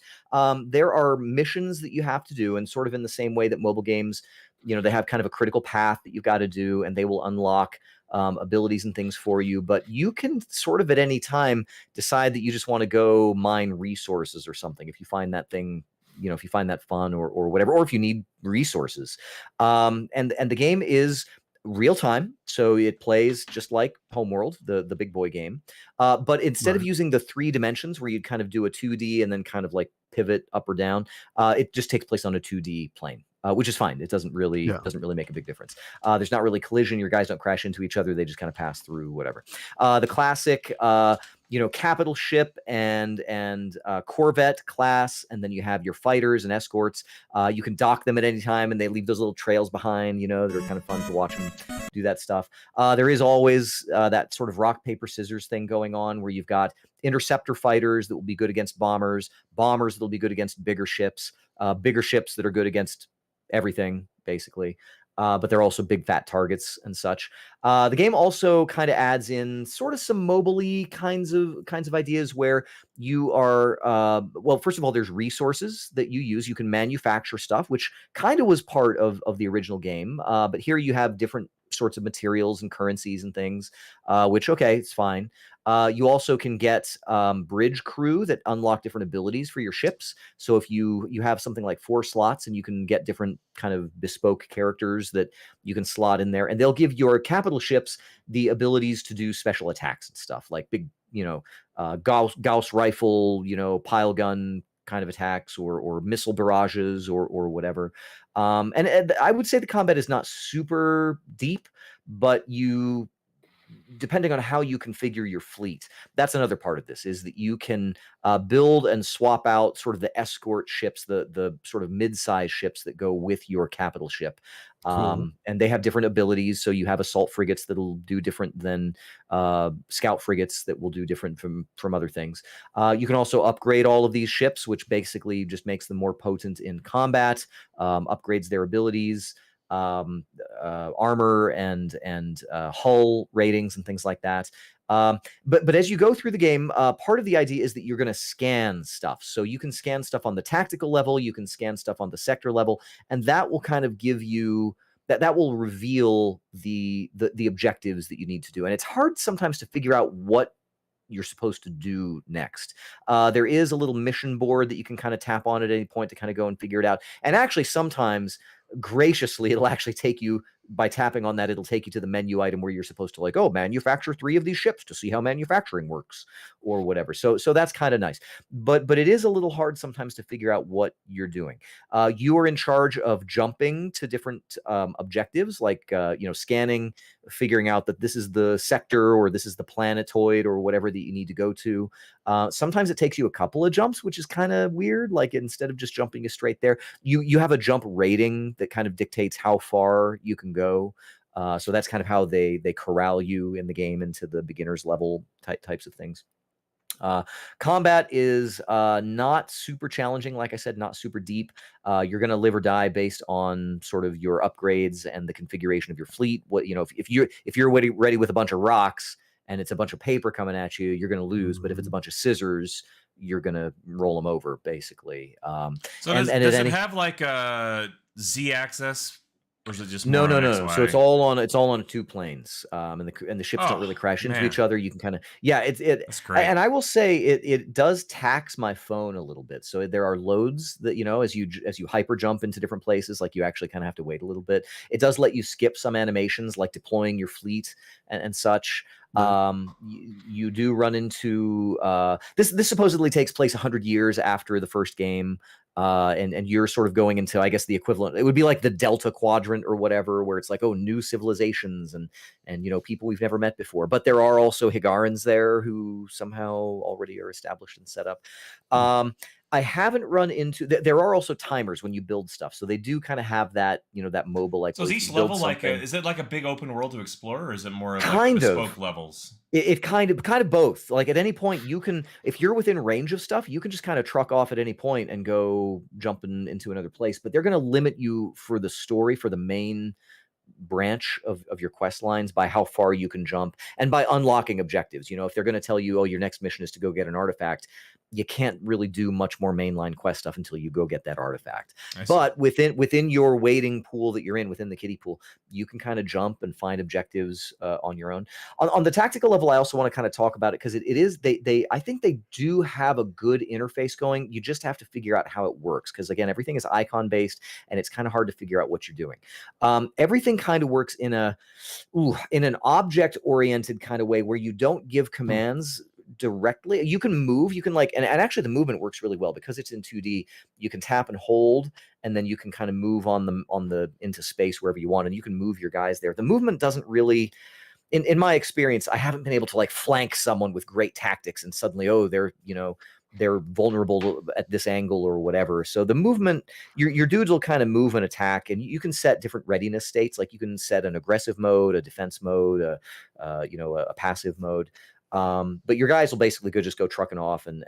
Speaker 1: There are missions that you have to do, and sort of in the same way that mobile games, they have kind of a critical path that you've got to do, and they will unlock abilities and things for you, but you can sort of at any time decide that you just want to go mine resources or something if you find that thing, if you find that fun or whatever, or if you need resources. And the game is real time, so it plays just like Homeworld, the big boy game. But instead of using the 3 dimensions where you'd kind of do a 2D and then kind of like pivot up or down, it just takes place on a 2D plane. Which is fine. It doesn't really make a big difference. There's not really collision. Your guys don't crash into each other. They just kind of pass through whatever. The classic, capital ship and Corvette class, and then you have your fighters and escorts. You can dock them at any time, and they leave those little trails behind. They're kind of fun to watch them do that stuff. There is always that sort of rock paper scissors thing going on, where you've got interceptor fighters that will be good against bombers that will be good against bigger ships that are good against everything basically, but they're also big fat targets and such. The game also kind of adds in sort of some mobile-y kinds of ideas where you are well, first of all, there's resources that you use. You can manufacture stuff, which kind of was part of the original game, but here you have different sorts of materials and currencies and things, which, okay, it's fine. You also can get bridge crew that unlock different abilities for your ships. So if you have something like 4 slots, and you can get different kind of bespoke characters that you can slot in there, and they'll give your capital ships the abilities to do special attacks and stuff, like big, Gauss rifle, pile gun kind of attacks, or missile barrages, or whatever. And I would say the combat is not super deep, but depending on how you configure your fleet, that's another part of this, is that you can build and swap out sort of the escort ships, the sort of mid-size ships that go with your capital ship.
Speaker 3: Cool.
Speaker 1: And they have different abilities. So you have assault frigates that'll do different than scout frigates that will do different from other things. You can also upgrade all of these ships, which basically just makes them more potent in combat, upgrades their abilities, armor and hull ratings and things like that. But as you go through the game, part of the idea is that you're going to scan stuff. So you can scan stuff on the tactical level, you can scan stuff on the sector level, and that will kind of give you that will reveal the objectives that you need to do. And it's hard sometimes to figure out what you're supposed to do next. There is a little mission board that you can kind of tap on at any point to kind of go and figure it out. And actually, sometimes graciously, it'll actually take you, by tapping on that, it'll take you to the menu item where you're supposed to, like, oh, manufacture 3 of these ships to see how manufacturing works, or whatever. So that's kind of nice. But it is a little hard sometimes to figure out what you're doing. You are in charge of jumping to different objectives, like scanning, figuring out that this is the sector, or this is the planetoid, or whatever that you need to go to. Sometimes it takes you a couple of jumps, which is kind of weird. Like, instead of just jumping straight there, you have a jump rating that kind of dictates how far you can go. So that's kind of how they corral you in the game into the beginner's level types of things. Combat is not super challenging. Like I said, not super deep. You're going to live or die based on sort of your upgrades and the configuration of your fleet. What, if you're ready with a bunch of rocks and it's a bunch of paper coming at you, you're going to lose. But if it's a bunch of scissors, you're going to roll them over, basically.
Speaker 2: So does it have like a Z-axis? Or is it just
Speaker 1: no.
Speaker 2: XY?
Speaker 1: So it's all on 2 planes, and the ships don't really crash into each other. You can kind of
Speaker 2: That's great.
Speaker 1: And I will say it does tax my phone a little bit. So there are loads that as you hyper jump into different places, like, you actually kind of have to wait a little bit. It does let you skip some animations, like deploying your fleet and such. You do run into this supposedly takes place 100 years after the first game. And you're sort of going into, I guess, the equivalent. It would be like the Delta Quadrant or whatever, where it's like, oh, new civilizations and people we've never met before. But there are also Higarans there who somehow already are established and set up. I haven't run into. There are also timers when you build stuff, so they do kind of have that that mobile. Like,
Speaker 2: so is each level like is it like a big open world to explore, or is it more of
Speaker 1: like
Speaker 2: bespoke levels?
Speaker 1: It kind of both. Like, at any point, you can, if you're within range of stuff, you can just kind of truck off at any point and go jumping into another place. But they're going to limit you for the story, for the main branch of your quest lines, by how far you can jump and by unlocking objectives. If they're going to tell you, oh, your next mission is to go get an artifact, you can't really do much more mainline quest stuff until you go get that artifact. But within your waiting pool that you're in, within the kiddie pool, you can kind of jump and find objectives on your own. On the tactical level, I also want to kind of talk about it, because it is I think they do have a good interface going. You just have to figure out how it works, because, again, everything is icon based, and it's kind of hard to figure out what you're doing. Everything kind of works in an object oriented kind of way, where you don't give commands directly. You can move, you can and actually the movement works really well because it's in 2D. You can tap and hold, and then you can kind of move on the into space wherever you want, and you can move your guys there. The movement doesn't really, in my experience, I haven't been able to flank someone with great tactics and suddenly, oh, they're vulnerable at this angle or whatever. So the movement, your dudes will kind of move and attack, and you can set different readiness states. Like, you can set an aggressive mode, a defense mode, a passive mode. But your guys will basically just go trucking off and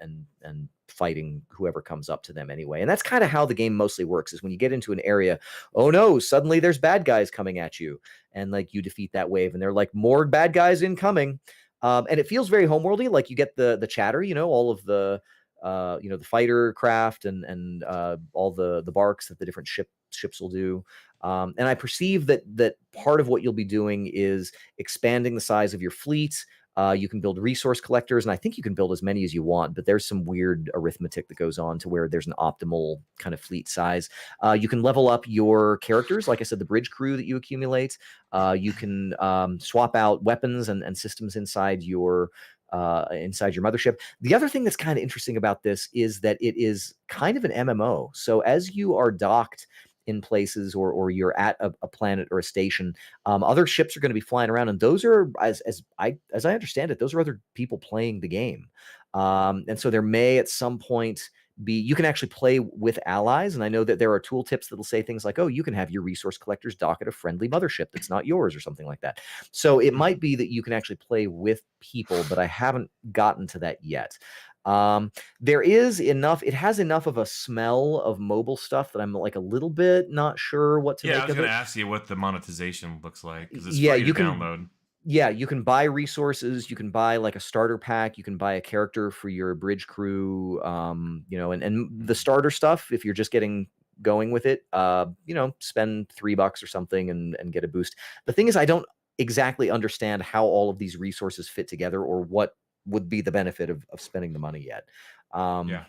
Speaker 1: fighting whoever comes up to them anyway. And that's kind of how the game mostly works, is when you get into an area, oh no, suddenly there's bad guys coming at you, and you defeat that wave, and they're like, more bad guys incoming. And it feels very homeworldy. Like, you get the chatter, all of the the fighter craft and all the barks that the different ships ships will do. And I perceive that part of what you'll be doing is expanding the size of your fleet. You can build resource collectors, and I think you can build as many as you want, but there's some weird arithmetic that goes on to where there's an optimal kind of fleet size. You can level up your characters, like I said, the bridge crew that you accumulate. You can swap out weapons and systems inside your mothership. The other thing that's kind of interesting about this is that it is kind of an MMO. So as you are docked in places or you're at a planet or a station, other ships are going to be flying around, and those are, as I understand it, those are other people playing the game. And so there may at some point be, you can actually play with allies, and I know that there are tooltips that'll say things like, oh, you can have your resource collectors dock at a friendly mothership that's not yours or something like that. So it might be that you can actually play with people, but I haven't gotten to that yet. There is enough, it has enough of a smell of mobile stuff that I'm like a little bit not sure what to make of it.
Speaker 2: Yeah, I was going to ask you what the monetization looks like, because it's
Speaker 1: Yeah,
Speaker 2: free to
Speaker 1: you can
Speaker 2: download.
Speaker 1: yeah, you can buy resources, you can buy like a starter pack, you can buy a character for your bridge crew, you know, and the starter stuff, if you're just getting going with it, you know, spend $3 or something and get a boost. The thing is, I don't exactly understand how all of these resources fit together or what would be the benefit of spending the money yet.
Speaker 2: Yeah.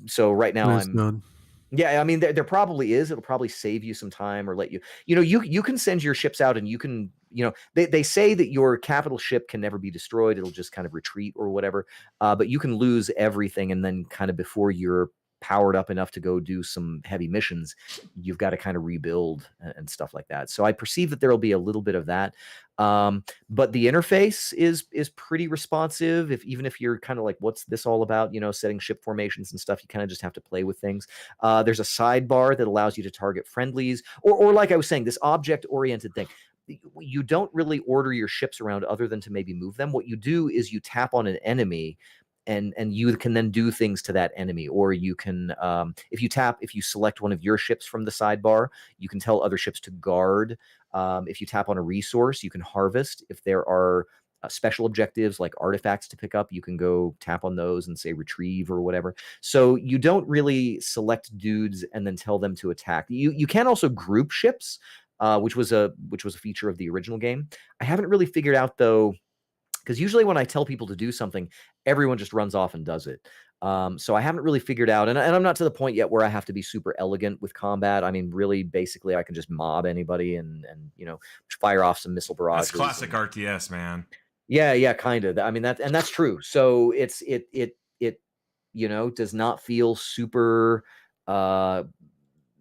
Speaker 1: So right now
Speaker 3: There's
Speaker 1: I'm
Speaker 3: none.
Speaker 1: yeah, I mean, there probably is. It'll probably save you some time or let you, you know, you can send your ships out and you can, you know, they say that your capital ship can never be destroyed. It'll just kind of retreat or whatever. But you can lose everything. And then kind of before you're powered up enough to go do some heavy missions, you've got to kind of rebuild and stuff like that. So I perceive that there'll be a little bit of that. But the interface is pretty responsive. Even if you're kind of like, what's this all about? You know, setting ship formations and stuff, you kind of just have to play with things. There's a sidebar that allows you to target friendlies, or like I was saying, this object-oriented thing. You don't really order your ships around other than to maybe move them. What you do is you tap on an enemy, and you can then do things to that enemy, or you can, if you select one of your ships from the sidebar, you can tell other ships to guard. If you tap on a resource, you can harvest. If there are special objectives like artifacts to pick up, you can go tap on those and say retrieve or whatever. So you don't really select dudes and then tell them to attack. You can also group ships, which was a feature of the original game. I haven't really figured out though, because usually when I tell people to do something, everyone just runs off and does it. So I haven't really figured out, and I'm not to the point yet where I have to be super elegant with combat. I mean, really, basically, I can just mob anybody and you know, fire off some missile barrages.
Speaker 2: That's classic RTS, man.
Speaker 1: Yeah, kind of. I mean, that's true. So it you know, does not feel super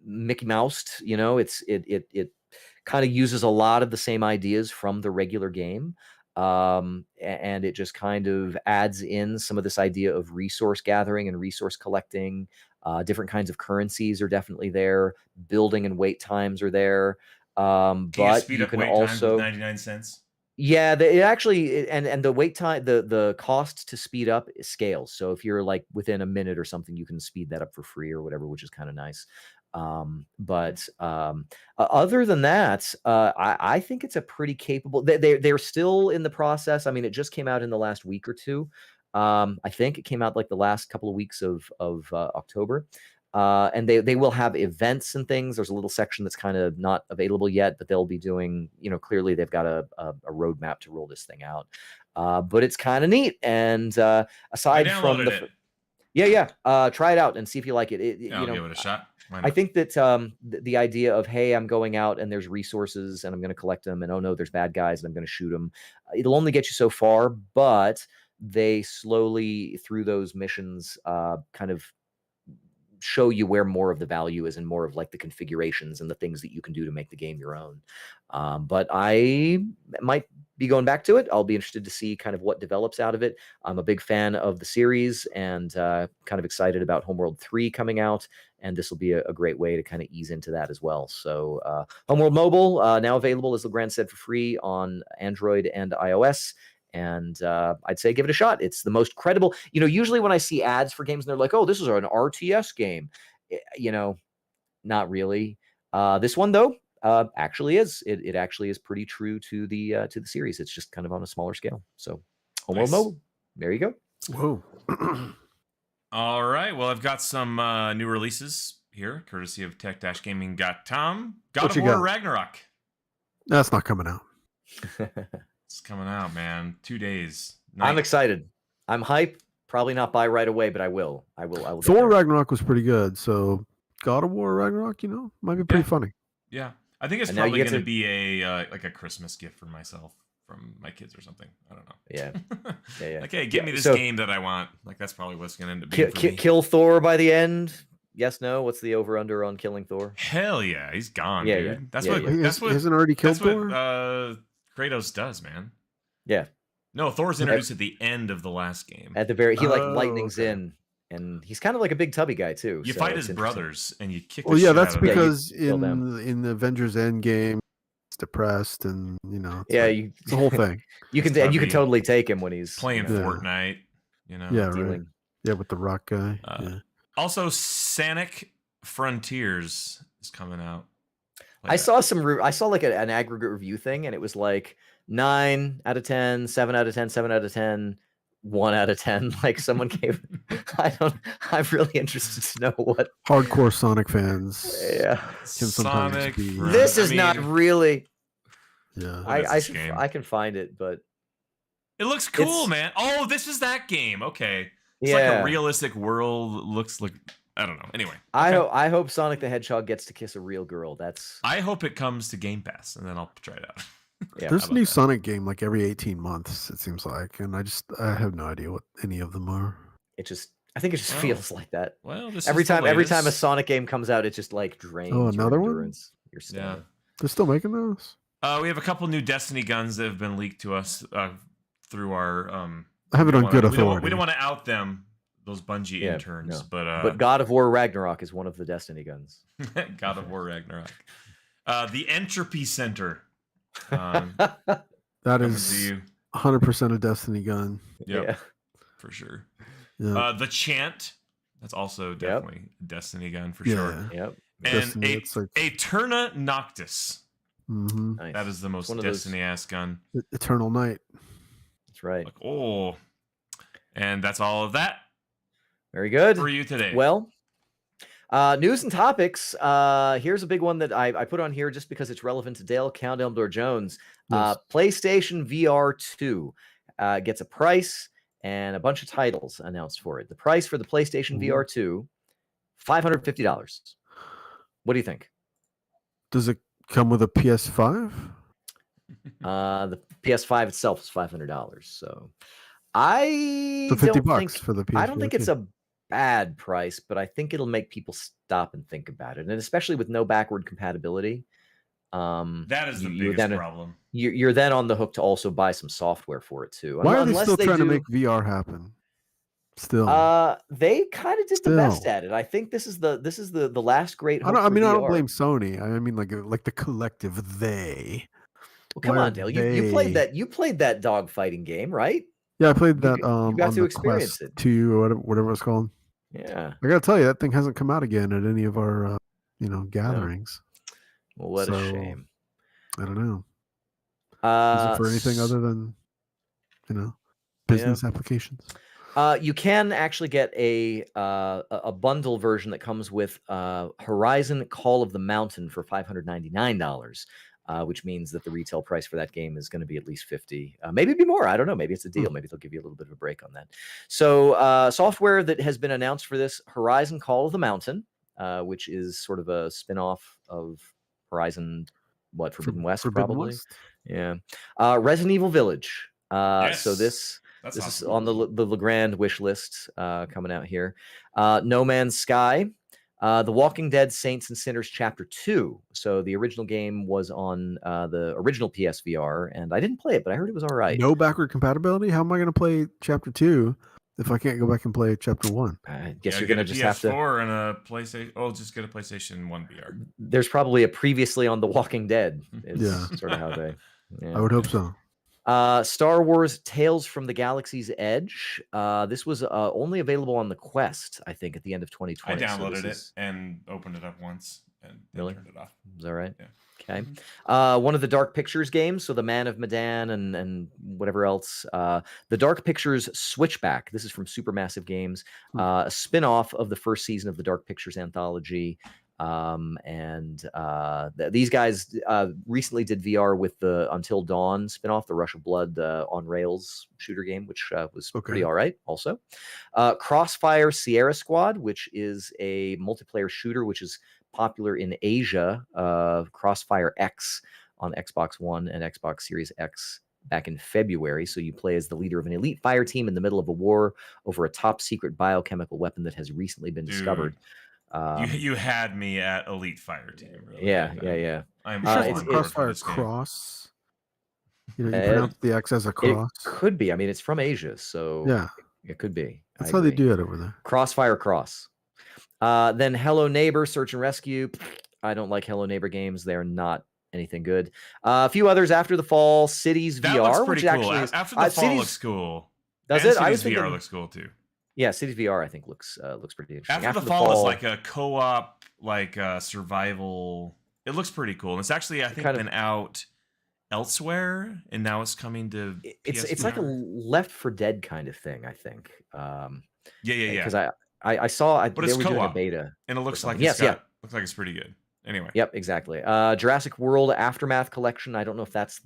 Speaker 1: Mickey Moused. You know, it kind of uses a lot of the same ideas from the regular game. And it just kind of adds in some of this idea of resource gathering and resource collecting. Different kinds of currencies are definitely there. Building and wait times are there. But
Speaker 2: speed
Speaker 1: you
Speaker 2: up
Speaker 1: can
Speaker 2: wait times with
Speaker 1: also
Speaker 2: 99 cents.
Speaker 1: yeah, it actually and the wait time, the cost to speed up scales. So if you're like within a minute or something, you can speed that up for free or whatever, which is kind of nice. Other than that, I think it's a pretty capable. They're still in the process. I mean, it just came out in the last week or two. I think it came out like the last couple of weeks of October. And they will have events and things. There's a little section that's kind of not available yet, but they'll be doing, you know, clearly they've got a roadmap to roll this thing out. But it's kind of neat. And aside from
Speaker 2: it.
Speaker 1: try it out and see if you like it.
Speaker 2: Yeah, I'll give it a shot.
Speaker 1: I think that the idea of, hey, I'm going out and there's resources and I'm going to collect them, and oh no, there's bad guys and I'm going to shoot them. It'll only get you so far, but they slowly through those missions kind of show you where more of the value is and more of like the configurations and the things that you can do to make the game your own. But I might be going back to it. I'll be interested to see kind of what develops out of it. I'm a big fan of the series and kind of excited about Homeworld 3 coming out. And this will be a great way to kind of ease into that as well. So Homeworld Mobile, now available, as LeGrand said, for free on Android and iOS. And I'd say give it a shot. It's the most credible. You know, usually when I see ads for games and they're like, oh, this is an RTS game, you know, not really. This one, though, actually is. It actually is pretty true to the series. It's just kind of on a smaller scale. So Homeworld Mobile, there you go.
Speaker 3: Whoa.
Speaker 2: All right. Well, I've got some new releases here, courtesy of tech-gaming.com. God
Speaker 3: What
Speaker 2: of
Speaker 3: you
Speaker 2: War
Speaker 3: got?
Speaker 2: Ragnarok.
Speaker 3: That's not coming out.
Speaker 2: It's coming out, man. 2 days.
Speaker 1: I'm
Speaker 2: Night.
Speaker 1: excited. I'm hype. Probably not buy right away, but I will. I will get
Speaker 3: Thor
Speaker 1: there.
Speaker 3: Ragnarok was pretty good, so God of War Ragnarok, might be pretty funny.
Speaker 2: Yeah, I think it's
Speaker 1: And now you
Speaker 2: probably
Speaker 1: get
Speaker 2: going to
Speaker 1: to-
Speaker 2: be a like a Christmas gift for myself from my kids or something. I don't know.
Speaker 1: Yeah. Yeah.
Speaker 2: Like, hey, give me this
Speaker 1: so-
Speaker 2: game that I want. Like, that's probably what's going to end up being for me.
Speaker 1: Kill Thor by the end? Yes, no? What's the over/under on killing Thor?
Speaker 2: Hell yeah, he's gone,
Speaker 1: Yeah,
Speaker 2: dude.
Speaker 1: yeah.
Speaker 2: That's
Speaker 1: Yeah,
Speaker 2: what.
Speaker 1: yeah.
Speaker 2: That's
Speaker 3: He
Speaker 2: what.
Speaker 3: hasn't already killed
Speaker 2: That's what
Speaker 3: Thor.
Speaker 2: Kratos does, man.
Speaker 1: Yeah.
Speaker 2: No, Thor's introduced at the end of the last game.
Speaker 1: At the very, he
Speaker 3: Oh,
Speaker 1: lightnings
Speaker 3: okay.
Speaker 1: in, and he's kind of like a big tubby guy too.
Speaker 2: You
Speaker 1: so
Speaker 2: fight
Speaker 1: it's
Speaker 2: his
Speaker 1: interesting.
Speaker 2: brothers and you kick.
Speaker 3: Well,
Speaker 2: the
Speaker 3: yeah,
Speaker 2: shit
Speaker 3: that's
Speaker 2: out of them.
Speaker 3: because
Speaker 1: kill them.
Speaker 3: in the Avengers Endgame, he's depressed, and it's
Speaker 1: Yeah,
Speaker 3: like, it's the whole thing.
Speaker 1: you
Speaker 2: It's
Speaker 1: can
Speaker 2: tubby.
Speaker 1: totally take him when he's
Speaker 2: playing
Speaker 3: Yeah.
Speaker 2: Fortnite. You know.
Speaker 3: Yeah, right.
Speaker 1: dealing.
Speaker 3: Yeah, with the rock guy.
Speaker 2: Uh, Also, Sonic Frontiers is coming out.
Speaker 1: I saw I saw like an aggregate review thing, and it was like 9 out of 10, 7 out of 10, 7 out of 10, 1 out of 10. Like someone gave. I'm really interested to know what.
Speaker 3: Hardcore Sonic fans.
Speaker 1: Yeah.
Speaker 3: Can sometimes
Speaker 2: Sonic.
Speaker 3: be-
Speaker 1: This is not really.
Speaker 3: Yeah.
Speaker 2: What is this game?
Speaker 1: I can find it, but
Speaker 2: It looks cool,
Speaker 1: It's-
Speaker 2: man. Oh, this is that game. Okay. It's like
Speaker 1: yeah.
Speaker 2: a realistic world. Looks like, I don't know. Anyway,
Speaker 1: I hope Sonic the Hedgehog gets to kiss a real girl. That's
Speaker 2: I hope it comes to Game Pass, and then I'll try it out.
Speaker 1: yeah.
Speaker 3: There's
Speaker 2: how
Speaker 3: a new
Speaker 2: about that?
Speaker 3: Sonic game like every 18 months, it seems like, and I have no idea what any of them are.
Speaker 1: I think it just
Speaker 2: Oh.
Speaker 1: feels like that.
Speaker 2: Well, this
Speaker 1: Every
Speaker 2: is the
Speaker 1: time a
Speaker 2: latest.
Speaker 1: Sonic game comes out, it just like drains
Speaker 3: another
Speaker 1: your
Speaker 3: one?
Speaker 1: endurance. Your stamina.
Speaker 3: They're still making those?
Speaker 2: We have a couple new Destiny guns that have been leaked to us through our.
Speaker 3: I have it on good
Speaker 2: we
Speaker 3: authority.
Speaker 2: don't want to out them, those Bungie
Speaker 1: Yeah,
Speaker 2: interns,
Speaker 1: no.
Speaker 2: but
Speaker 1: God of War Ragnarok is one of the Destiny guns.
Speaker 2: God of War Ragnarok. The Entropy Center. Um,
Speaker 3: That
Speaker 2: coming to
Speaker 3: is
Speaker 2: you.
Speaker 3: 100% a Destiny gun.
Speaker 2: Yep,
Speaker 1: Yeah.
Speaker 2: for sure.
Speaker 3: Yeah.
Speaker 2: The Chant. That's also definitely a Destiny gun for
Speaker 3: yeah.
Speaker 2: sure.
Speaker 1: Yep.
Speaker 2: And
Speaker 3: Destiny, it's like-
Speaker 2: Eterna Noctis.
Speaker 3: Mhm.
Speaker 1: Nice.
Speaker 2: That is the most
Speaker 1: one of those-
Speaker 2: Destiny-ass gun.
Speaker 3: Eternal Night.
Speaker 1: That's right.
Speaker 2: Like, oh. And that's all of that
Speaker 1: Very good.
Speaker 2: for you today.
Speaker 1: Well, news and topics. Here's a big one that I put on here just because it's relevant to Dale Count Elmdor Jones.
Speaker 3: Yes.
Speaker 1: PlayStation VR 2 gets a price and a bunch of titles announced for it. The price for the PlayStation
Speaker 3: Ooh.
Speaker 1: VR 2, $550. What do you think?
Speaker 3: Does it come with a PS5?
Speaker 1: The PS5 itself is $500. So I
Speaker 3: So 50
Speaker 1: don't
Speaker 3: bucks
Speaker 1: think
Speaker 3: for the PS5.
Speaker 1: I don't think it's a bad price, but I think it'll make people stop and think about it, and especially with no backward compatibility.
Speaker 2: That is the
Speaker 1: you're
Speaker 2: biggest
Speaker 1: then,
Speaker 2: problem.
Speaker 1: You're then on the hook to also buy some software for it too.
Speaker 3: Why are they
Speaker 1: Unless
Speaker 3: still trying to
Speaker 1: do-
Speaker 3: make VR happen? Still.
Speaker 1: They kind of did the best
Speaker 3: Still.
Speaker 1: at it. I think this is the last great.
Speaker 3: I
Speaker 1: Hope
Speaker 3: don't, I
Speaker 1: for
Speaker 3: mean, I don't
Speaker 1: VR.
Speaker 3: blame Sony. I mean, like the collective they.
Speaker 1: Well, come
Speaker 3: why
Speaker 1: on,
Speaker 3: are
Speaker 1: Dale. You played
Speaker 3: they-
Speaker 1: that. You played that dog fighing game, right?
Speaker 3: Yeah, I played
Speaker 1: You
Speaker 3: that.
Speaker 1: got
Speaker 3: On
Speaker 1: to
Speaker 3: the
Speaker 1: experience
Speaker 3: Quest
Speaker 1: it.
Speaker 3: 2 or whatever it's called.
Speaker 1: Yeah.
Speaker 3: I gotta tell you, that thing hasn't come out again at any of our, gatherings.
Speaker 1: Well, what a
Speaker 3: So,
Speaker 1: shame.
Speaker 3: I don't know. Is it for anything other than, business applications?
Speaker 1: You can actually get a bundle version that comes with Horizon Call of the Mountain for $599, which means that the retail price for that game is going to be at least $50. Maybe it'd be more. I don't know. Maybe it's a deal. Maybe they'll give you a little bit of a break on that. So software that has been announced for this Horizon Call of the Mountain, which is sort of a spin-off of Horizon, Forbidden West,
Speaker 3: Forbidden
Speaker 1: probably.
Speaker 3: West?
Speaker 1: Yeah. Resident Evil Village. So
Speaker 2: Yes.
Speaker 1: this
Speaker 2: That's
Speaker 1: is
Speaker 2: awesome.
Speaker 1: on the Legrand wish list coming out here. No Man's Sky, The Walking Dead Saints and Sinners Chapter 2. So the original game was on the original PSVR, and I didn't play it, but I heard it was all right.
Speaker 3: No backward compatibility? How am I going to play Chapter 2 if I can't go back and play Chapter 1?
Speaker 1: I guess
Speaker 2: Yeah,
Speaker 1: you're
Speaker 2: get
Speaker 1: going
Speaker 2: a
Speaker 1: to just have to.
Speaker 2: PS4 and a PlayStation. Oh, just get a PlayStation 1 VR.
Speaker 1: There's probably a previously on The Walking Dead, is
Speaker 3: Yeah.
Speaker 1: sort of how they. Yeah.
Speaker 3: I would hope so.
Speaker 1: Star Wars Tales from the Galaxy's Edge. This was only available on the Quest, I think, at the end of
Speaker 2: I
Speaker 1: 2020.
Speaker 2: downloaded it and opened it up once and then
Speaker 1: Really?
Speaker 2: turned it off.
Speaker 1: Is that right?
Speaker 2: Yeah.
Speaker 1: Okay. One of the Dark Pictures games, so the Man of Medan and whatever else. The Dark Pictures Switchback. This is from Supermassive Games, a spin-off of the first season of the Dark Pictures anthology. These guys recently did VR with the Until Dawn spin-off, the Rush of Blood on Rails shooter game, which was pretty all right also. Crossfire Sierra Squad, which is a multiplayer shooter, which is popular in Asia. Crossfire X on Xbox One and Xbox Series X back in February. So you play as the leader of an elite fire team in the middle of a war over a top secret biochemical weapon that has recently been discovered.
Speaker 2: You had me at elite fire team. Really.
Speaker 1: Yeah.
Speaker 2: I'm
Speaker 3: it's Crossfire Cross. You pronounce the X as a cross.
Speaker 1: It could be. I mean, it's from Asia, so
Speaker 3: yeah,
Speaker 1: it could be.
Speaker 3: That's how they do it over there.
Speaker 1: Crossfire Cross. Then Hello Neighbor, Search and Rescue. I don't like Hello Neighbor games. They're not anything good. A few others after the fall. Cities
Speaker 2: that
Speaker 1: VR,
Speaker 2: looks pretty
Speaker 1: which
Speaker 2: cool.
Speaker 1: actually is,
Speaker 2: After the fall looks cool.
Speaker 1: Does
Speaker 2: and
Speaker 1: it? I was
Speaker 2: Cities
Speaker 1: thinking,
Speaker 2: VR looks cool too.
Speaker 1: Yeah, Cities VR I think looks pretty interesting.
Speaker 2: After the fall is like a co-op, like survival. It looks pretty cool. And it's actually I think been out elsewhere, and now it's coming to.
Speaker 1: It's like a Left 4 Dead kind of thing, I think.
Speaker 2: Yeah.
Speaker 1: Because I saw
Speaker 2: but
Speaker 1: they were doing a
Speaker 2: co-op,
Speaker 1: beta,
Speaker 2: and it looks like
Speaker 1: looks
Speaker 2: like it's pretty good. Anyway.
Speaker 1: Yep, exactly. Jurassic World Aftermath Collection. I don't know if that's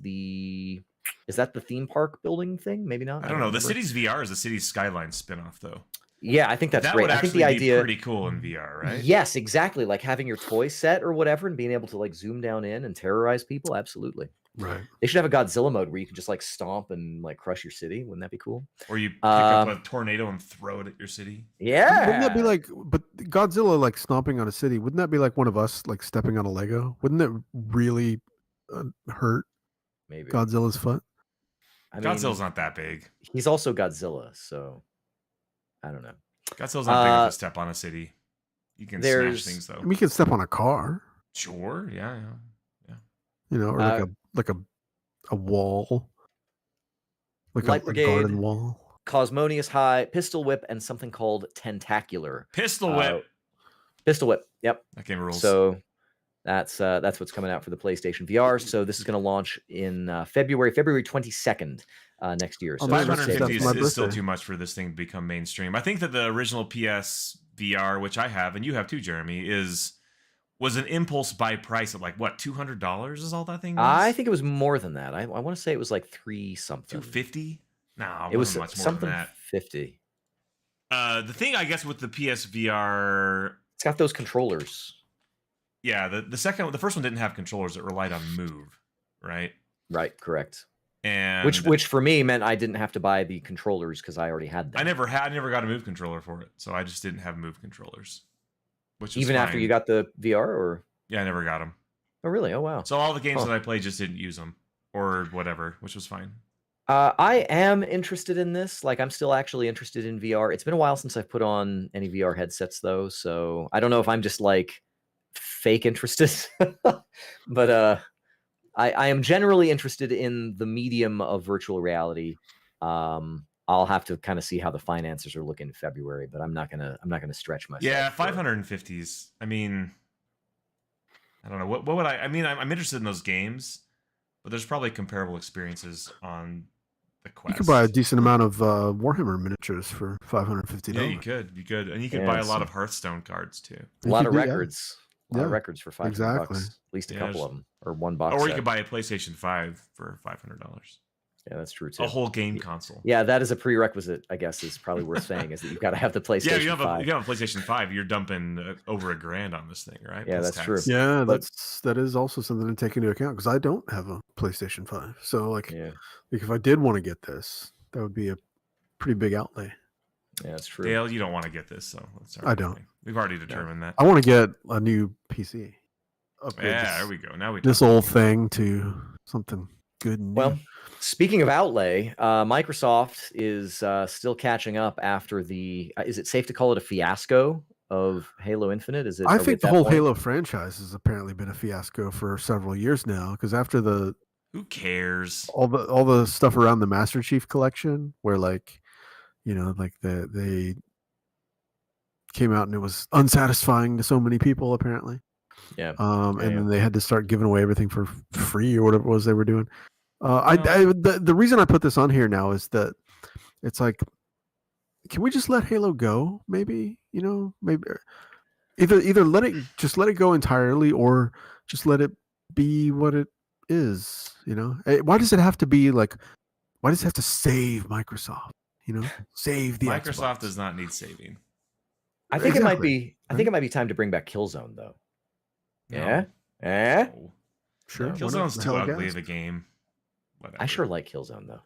Speaker 1: is that the theme park building thing? Maybe not.
Speaker 2: I don't know. The Cities VR is the Cities Skyline spinoff, though.
Speaker 1: Yeah, I think that's
Speaker 2: that
Speaker 1: great.
Speaker 2: Would
Speaker 1: I think the idea
Speaker 2: be pretty cool in VR, right?
Speaker 1: Yes, exactly. Like having your toy set or whatever, and being able to like zoom down in and terrorize people. Absolutely.
Speaker 3: Right.
Speaker 1: They should have a Godzilla mode where you can just like stomp and like crush your city. Wouldn't that be cool?
Speaker 2: Or you pick up a tornado and throw it at your city.
Speaker 1: Yeah.
Speaker 3: Wouldn't that be like? But Godzilla like stomping on a city. Wouldn't that be like one of us like stepping on a Lego? Wouldn't it really hurt?
Speaker 1: Maybe
Speaker 3: Godzilla's foot.
Speaker 1: I mean,
Speaker 2: Godzilla's not that big.
Speaker 1: He's also Godzilla, so I don't know.
Speaker 2: Godzilla's not big enough to step on a city. You can smash things though.
Speaker 3: We can step on a car.
Speaker 2: Sure. Yeah.
Speaker 3: You know, or like a wall, like
Speaker 1: Light
Speaker 3: a
Speaker 1: Brigade,
Speaker 3: garden wall.
Speaker 1: Cosmonius High, Pistol Whip, and something called Tentacular.
Speaker 2: Pistol Whip.
Speaker 1: Pistol Whip. Yep.
Speaker 2: That game rules.
Speaker 1: So that's what's coming out for the PlayStation VR. So this is going to launch in February 22nd next year. So
Speaker 2: 550 is still too much for this thing to become mainstream. I think that the original PS VR, which I have and you have too, Jeremy, was an impulse buy price of like what, $200 is all that thing was?
Speaker 1: I think it was more than that. I want to say it was like $3 something.
Speaker 2: $250? No,
Speaker 1: it was
Speaker 2: much more
Speaker 1: something
Speaker 2: than that.
Speaker 1: 50.
Speaker 2: The thing I guess with the PSVR,
Speaker 1: it's got those controllers.
Speaker 2: Yeah, the first one didn't have controllers. It relied on Move, right?
Speaker 1: Right, correct.
Speaker 2: And
Speaker 1: which for me meant I didn't have to buy the controllers because I already had them.
Speaker 2: I never got a Move controller for it, so I just didn't have Move controllers. Which was
Speaker 1: even
Speaker 2: fine.
Speaker 1: after you got the VR, or
Speaker 2: yeah, I never got them.
Speaker 1: Oh really? Oh wow.
Speaker 2: So all the games that I played just didn't use them or whatever, which was fine.
Speaker 1: I am interested in this. Like, I'm still actually interested in VR. It's been a while since I've put on any VR headsets, though, so I don't know if I'm just like fake interested. But I am generally interested in the medium of virtual reality. I'll have to kind of see how the finances are looking in February, but I'm not gonna stretch myself.
Speaker 2: Yeah, 550s. I mean, I don't know what would I mean. I'm interested in those games, but there's probably comparable experiences on the Quest.
Speaker 3: You could buy a decent amount of Warhammer miniatures for $550.
Speaker 2: Yeah, you could, and you could buy a lot of Hearthstone cards too.
Speaker 1: A lot of records. A lot of records for $500. At least a couple of them, or one box.
Speaker 2: Or you
Speaker 1: set.
Speaker 2: could buy a PlayStation 5 for $500.
Speaker 1: Yeah, that's true too.
Speaker 2: A whole game console.
Speaker 1: Yeah, that is a prerequisite. I guess is probably worth saying is that you've got to have the PlayStation.
Speaker 2: Yeah, you have
Speaker 1: 5.
Speaker 2: a PlayStation 5. You're dumping over $1,000 on this thing, right?
Speaker 1: Yeah, that's true.
Speaker 3: Yeah, that is also something to take into account because I don't have a PlayStation 5. So like if I did want to get this, that would be a pretty big outlay.
Speaker 1: Yeah, that's true.
Speaker 2: Dale, you don't want to get this, so
Speaker 3: I don't.
Speaker 2: We've already determined that.
Speaker 3: I want to get a new PC.
Speaker 2: Yeah, there we go. Now
Speaker 3: this old thing to something good and new.
Speaker 1: Well, speaking of outlay, Microsoft is still catching up after the. Is it safe to call it a fiasco of Halo Infinite? Is it?
Speaker 3: I think the whole Halo franchise has apparently been a fiasco for several years now. Because after the,
Speaker 2: who cares?
Speaker 3: All the stuff around the Master Chief Collection, where like, you know, like they came out and it was unsatisfying to so many people apparently.
Speaker 1: Yeah.
Speaker 3: And
Speaker 1: Yeah.
Speaker 3: then they had to start giving away everything for free or whatever it was they were doing.
Speaker 2: Well,
Speaker 3: The reason I put this on here now is that it's like, can we just let Halo go? Maybe, maybe either let it go entirely, or just let it be what it is. Why does it have to be like? Why does it have to save Microsoft? Save the
Speaker 2: Microsoft
Speaker 3: Xbox.
Speaker 2: does not need saving.
Speaker 1: I think it might
Speaker 3: Exactly,
Speaker 1: be. I think it might be time to bring back Killzone, though. Yeah.
Speaker 2: No.
Speaker 1: Eh?
Speaker 2: No.
Speaker 3: Sure.
Speaker 1: No.
Speaker 2: Killzone's too ugly of a game. Whatever.
Speaker 1: I sure like Killzone, though.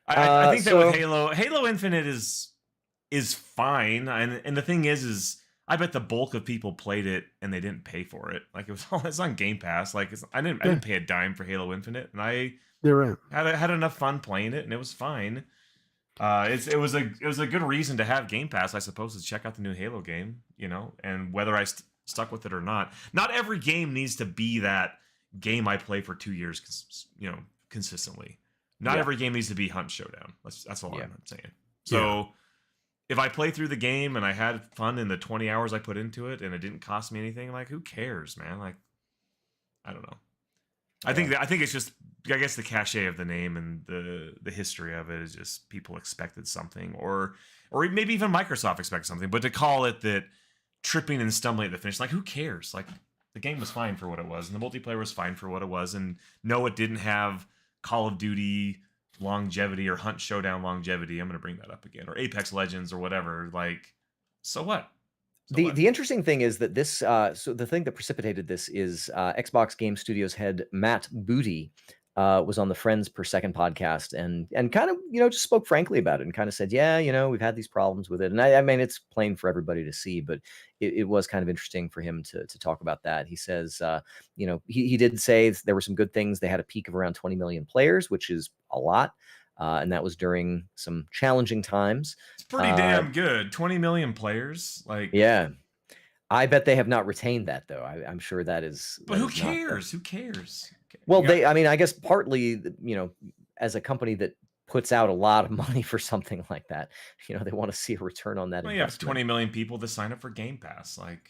Speaker 2: I think that with Halo Infinite is fine, and the thing is I bet the bulk of people played it and they didn't pay for it. Like it's on Game Pass. Like I didn't pay a dime for Halo Infinite, and I had enough fun playing it, and it was fine. It was a good reason to have Game Pass, I suppose, to check out the new Halo game, and whether I stuck with it or not. Not every game needs to be that game I play for 2 years, consistently. Not every game needs to be Hunt Showdown. That's all I'm saying. So if I play through the game and I had fun in the 20 hours I put into it and it didn't cost me anything, like, who cares, man? Like, I don't know. I think it's just, I guess, the cachet of the name and the history of it is just people expected something, or maybe even Microsoft expected something. But to call it that tripping and stumbling at the finish, like, who cares? Like, the game was fine for what it was, and the multiplayer was fine for what it was, and no, it didn't have Call of Duty longevity or Hunt Showdown longevity. I'm going to bring that up again, or Apex Legends or whatever. Like, so what?
Speaker 1: The interesting thing is that this so the thing that precipitated this is Xbox Game Studios head Matt Booty was on the Friends Per Second podcast and kind of just spoke frankly about it and kind of said, we've had these problems with it, and I mean, it's plain for everybody to see, but it was kind of interesting for him to talk about that. He says he did say there were some good things. They had a peak of around 20 million players, which is a lot. And that was during some challenging times.
Speaker 2: It's pretty damn good. 20 million players. Like,
Speaker 1: yeah. I bet they have not retained that, though. I'm sure that is.
Speaker 2: But who cares? Who cares?
Speaker 1: Well, I guess partly, as a company that puts out a lot of money for something like that, they want to see a return on that.
Speaker 2: Well, you have 20 million people that sign up for Game Pass, like,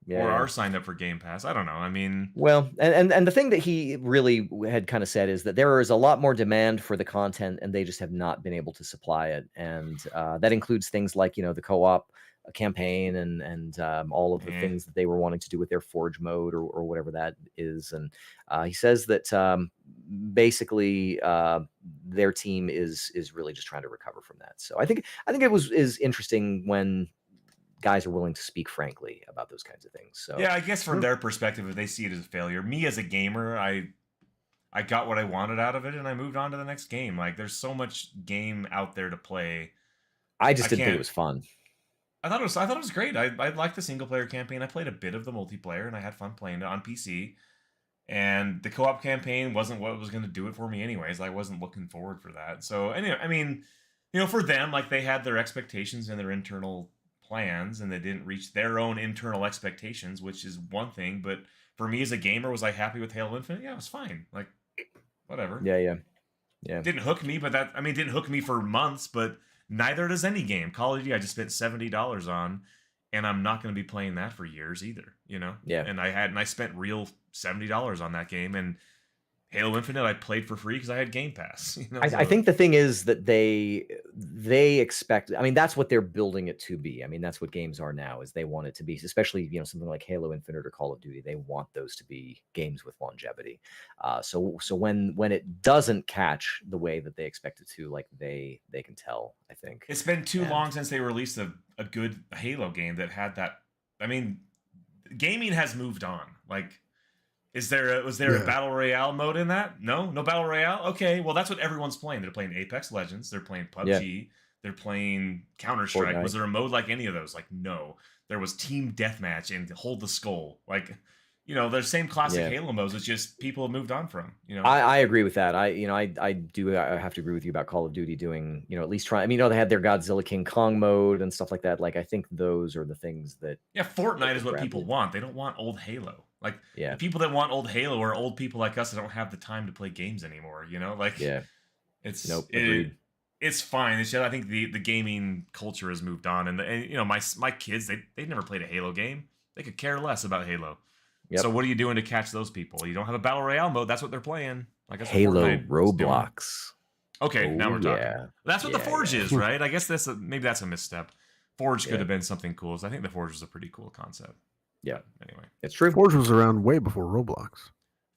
Speaker 1: or
Speaker 2: are signed up for Game Pass. I don't know. I mean,
Speaker 1: well, and the thing that he really had kind of said is that there is a lot more demand for the content, and they just have not been able to supply it, and that includes things like the co-op campaign and all of the things that they were wanting to do with their Forge mode or whatever that is. And he says that basically their team is really just trying to recover from that. So I think it is interesting when guys are willing to speak frankly about those kinds of things. So
Speaker 2: yeah, I guess from their perspective, if they see it as a failure, me as a gamer, I got what I wanted out of it and I moved on to the next game. Like, there's so much game out there to play.
Speaker 1: I just didn't think it was fun.
Speaker 2: I thought it was great. I liked the single player campaign. I played a bit of the multiplayer and I had fun playing it on PC. And the co-op campaign wasn't what was going to do it for me anyways. I wasn't looking forward for that. So anyway, I mean, for them, like, they had their expectations and their internal plans and they didn't reach their own internal expectations, which is one thing. But for me as a gamer, was I happy with Halo Infinite? Yeah, it was fine. Like, whatever.
Speaker 1: Yeah.
Speaker 2: It didn't hook me, but it didn't hook me for months, but neither does any game. Call of Duty, I just spent $70 on, and I'm not going to be playing that for years either,
Speaker 1: Yeah.
Speaker 2: And I spent real $70 on that game, and Halo Infinite I played for free because I had Game Pass.
Speaker 1: I think the thing is that they expect. I mean, that's what they're building it to be. I mean, that's what games are now. Is they want it to be, especially something like Halo Infinite or Call of Duty. They want those to be games with longevity. So when it doesn't catch the way that they expect it to, like they can tell. I think
Speaker 2: it's been too long since they released a good Halo game that had that. I mean, gaming has moved on. Like, was there a battle royale mode in that? No battle royale. Okay, well, that's what everyone's playing. They're playing Apex Legends. They're playing PUBG. They're playing Counter-Strike.
Speaker 1: Fortnite.
Speaker 2: Was there a mode like any of those? Like, no. There was Team Deathmatch and Hold the Skull. Like, the same classic Halo modes. It's just people have moved on from.
Speaker 1: I agree with that. I have to agree with you about Call of Duty doing at least try. I mean, they had their Godzilla King Kong mode and stuff like that. Like, I think those are the things that.
Speaker 2: Yeah, Fortnite is what people want. They don't want old Halo. Like, the people that want old Halo are old people like us that don't have the time to play games anymore. Like, it's
Speaker 1: agreed.
Speaker 2: It's fine. It's just, I think the gaming culture has moved on, and my kids they never played a Halo game. They could care less about Halo.
Speaker 1: Yep.
Speaker 2: So what are you doing to catch those people? You don't have a battle royale mode. That's what they're playing. Like that's
Speaker 1: Halo
Speaker 2: what Fortnite's doing.
Speaker 1: Roblox.
Speaker 2: Okay, now we're talking.
Speaker 1: Yeah.
Speaker 2: That's what the Forge is, right? I guess maybe that's a misstep. Forge could
Speaker 1: Yeah.
Speaker 2: have been something cool. So I think the Forge was a pretty cool concept.
Speaker 1: Yeah.
Speaker 2: Anyway,
Speaker 1: It's true.
Speaker 3: Forge was around way before Roblox.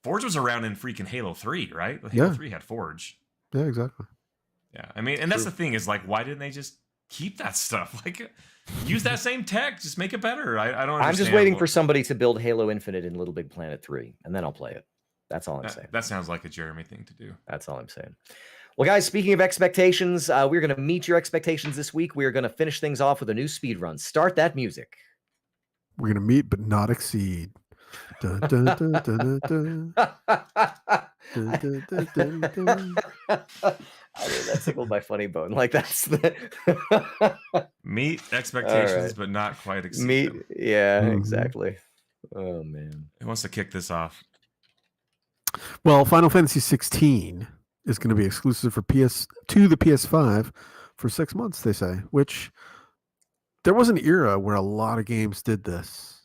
Speaker 2: Forge was around in freaking Halo 3, right? Halo 3 had Forge.
Speaker 3: Yeah, exactly.
Speaker 2: Yeah, I mean, and that's the thing is like, why didn't they just keep that stuff? Like, use that same tech, just make it better. I don't understand.
Speaker 1: I'm just waiting for somebody to build Halo Infinite in Little Big Planet 3, and then I'll play it. That's all I'm saying.
Speaker 2: That sounds like a Jeremy thing to do.
Speaker 1: That's all I'm saying. Well, guys, speaking of expectations, we're going to meet your expectations this week. We're going to finish things off with a new speed run. Start that music.
Speaker 3: We're going to meet but not exceed. Dun, dun, dun, dun, dun, dun. Dun, dun, dun, dun, dun.
Speaker 1: I mean, that tickled my funny bone. Like that's the
Speaker 2: meet expectations, but not quite exceed them.
Speaker 1: Yeah, exactly. Oh man,
Speaker 2: who wants to kick this off?
Speaker 3: Well, Final Fantasy 16 is going to be exclusive for the PS5 for 6 months. They say, which there was an era where a lot of games did this,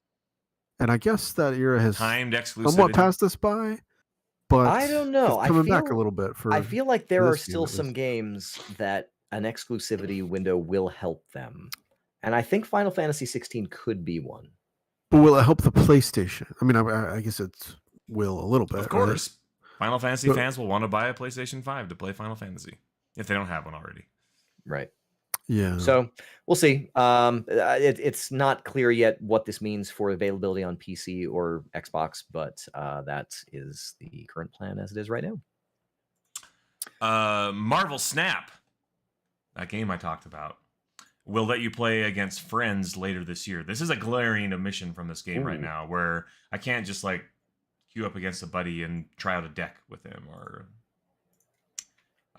Speaker 3: and I guess that era has
Speaker 2: timed exclusivity
Speaker 3: somewhat passed us by. But
Speaker 1: I don't know.
Speaker 3: It's coming back a little bit.
Speaker 1: I feel like there are still some games that an exclusivity window will help them, and I think Final Fantasy 16 could be one.
Speaker 3: But will it help the PlayStation? I mean, I guess it will a little bit.
Speaker 2: Of course, right? Final Fantasy
Speaker 3: But
Speaker 2: fans will want to buy a PlayStation 5 to play Final Fantasy if they don't have one already.
Speaker 1: Right.
Speaker 3: Yeah.
Speaker 1: So we'll see. It's not clear yet what this means for availability on PC or Xbox, but that is the current plan as it is right now.
Speaker 2: Marvel Snap, that game I talked about, will let you play against friends later this year. This is a glaring omission from this game right now, where I can't just like queue up against a buddy and try out a deck with him, or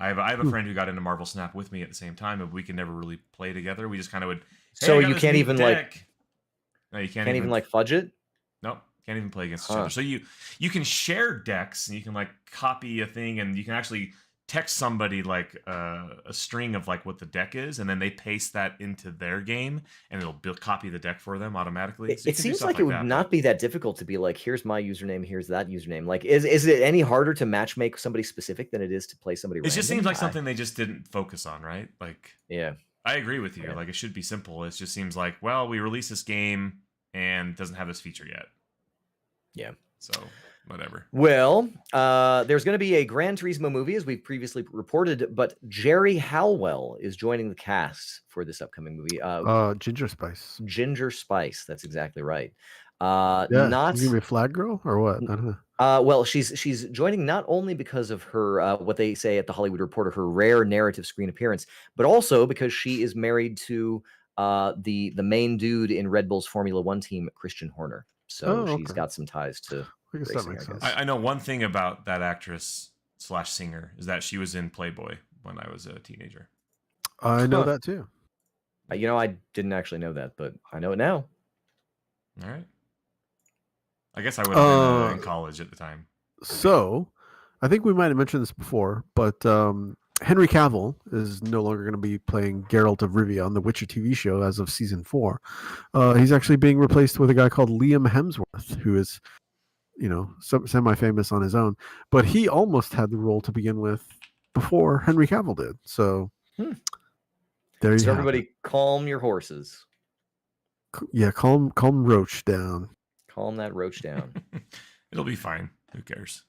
Speaker 2: I have a friend who got into Marvel Snap with me at the same time, but we could never really play together. We just kind of would. Hey,
Speaker 1: so you can't even like.
Speaker 2: No, you
Speaker 1: can't even like fudge it.
Speaker 2: Nope, can't even play against each other. So you can share decks and you can like copy a thing, and you can actually text somebody like a string of like what the deck is, and then they paste that into their game, and it'll copy the deck for them automatically. So
Speaker 1: it seems like it would not be that difficult to be like, here's my username, here's that username. Like, is it any harder to match make somebody specific than it is to play somebody random?
Speaker 2: It just seems like something they just didn't focus on, right? Like,
Speaker 1: yeah,
Speaker 2: I agree with you. Like, it should be simple. It just seems like, well, we released this game and it doesn't have this feature yet.
Speaker 1: Yeah.
Speaker 2: So whatever.
Speaker 1: Well, there's going to be a Gran Turismo movie, as we've previously reported, but Jerry Halwell is joining the cast for this upcoming movie.
Speaker 3: Ginger Spice.
Speaker 1: Ginger Spice. That's exactly right.
Speaker 3: Yeah,
Speaker 1: not
Speaker 3: you gonna be a flag girl or what? I don't know.
Speaker 1: Well, she's joining not only because of her what they say at the Hollywood Reporter, her rare narrative screen appearance, but also because she is married to the main dude in Red Bull's Formula One team, Christian Horner. So she's got some ties to
Speaker 3: I guess
Speaker 1: racing,
Speaker 3: that makes sense.
Speaker 2: I know one thing about that actress / singer is that she was in Playboy when I was a teenager.
Speaker 3: I know that too.
Speaker 1: You know, I didn't actually know that, but I know it now.
Speaker 2: All right. I guess I would have been in college at the time.
Speaker 3: So, I think we might have mentioned this before, but Henry Cavill is no longer going to be playing Geralt of Rivia on the Witcher TV show as of season 4. He's actually being replaced with a guy called Liam Hemsworth, who is, you know, semi-famous on his own. But he almost had the role to begin with before Henry Cavill did. So, there you
Speaker 1: so
Speaker 3: have
Speaker 1: everybody,
Speaker 3: it.
Speaker 1: calm your horses.
Speaker 3: Yeah, calm Roach down.
Speaker 1: Calm that Roach down.
Speaker 2: It'll be fine. Who cares?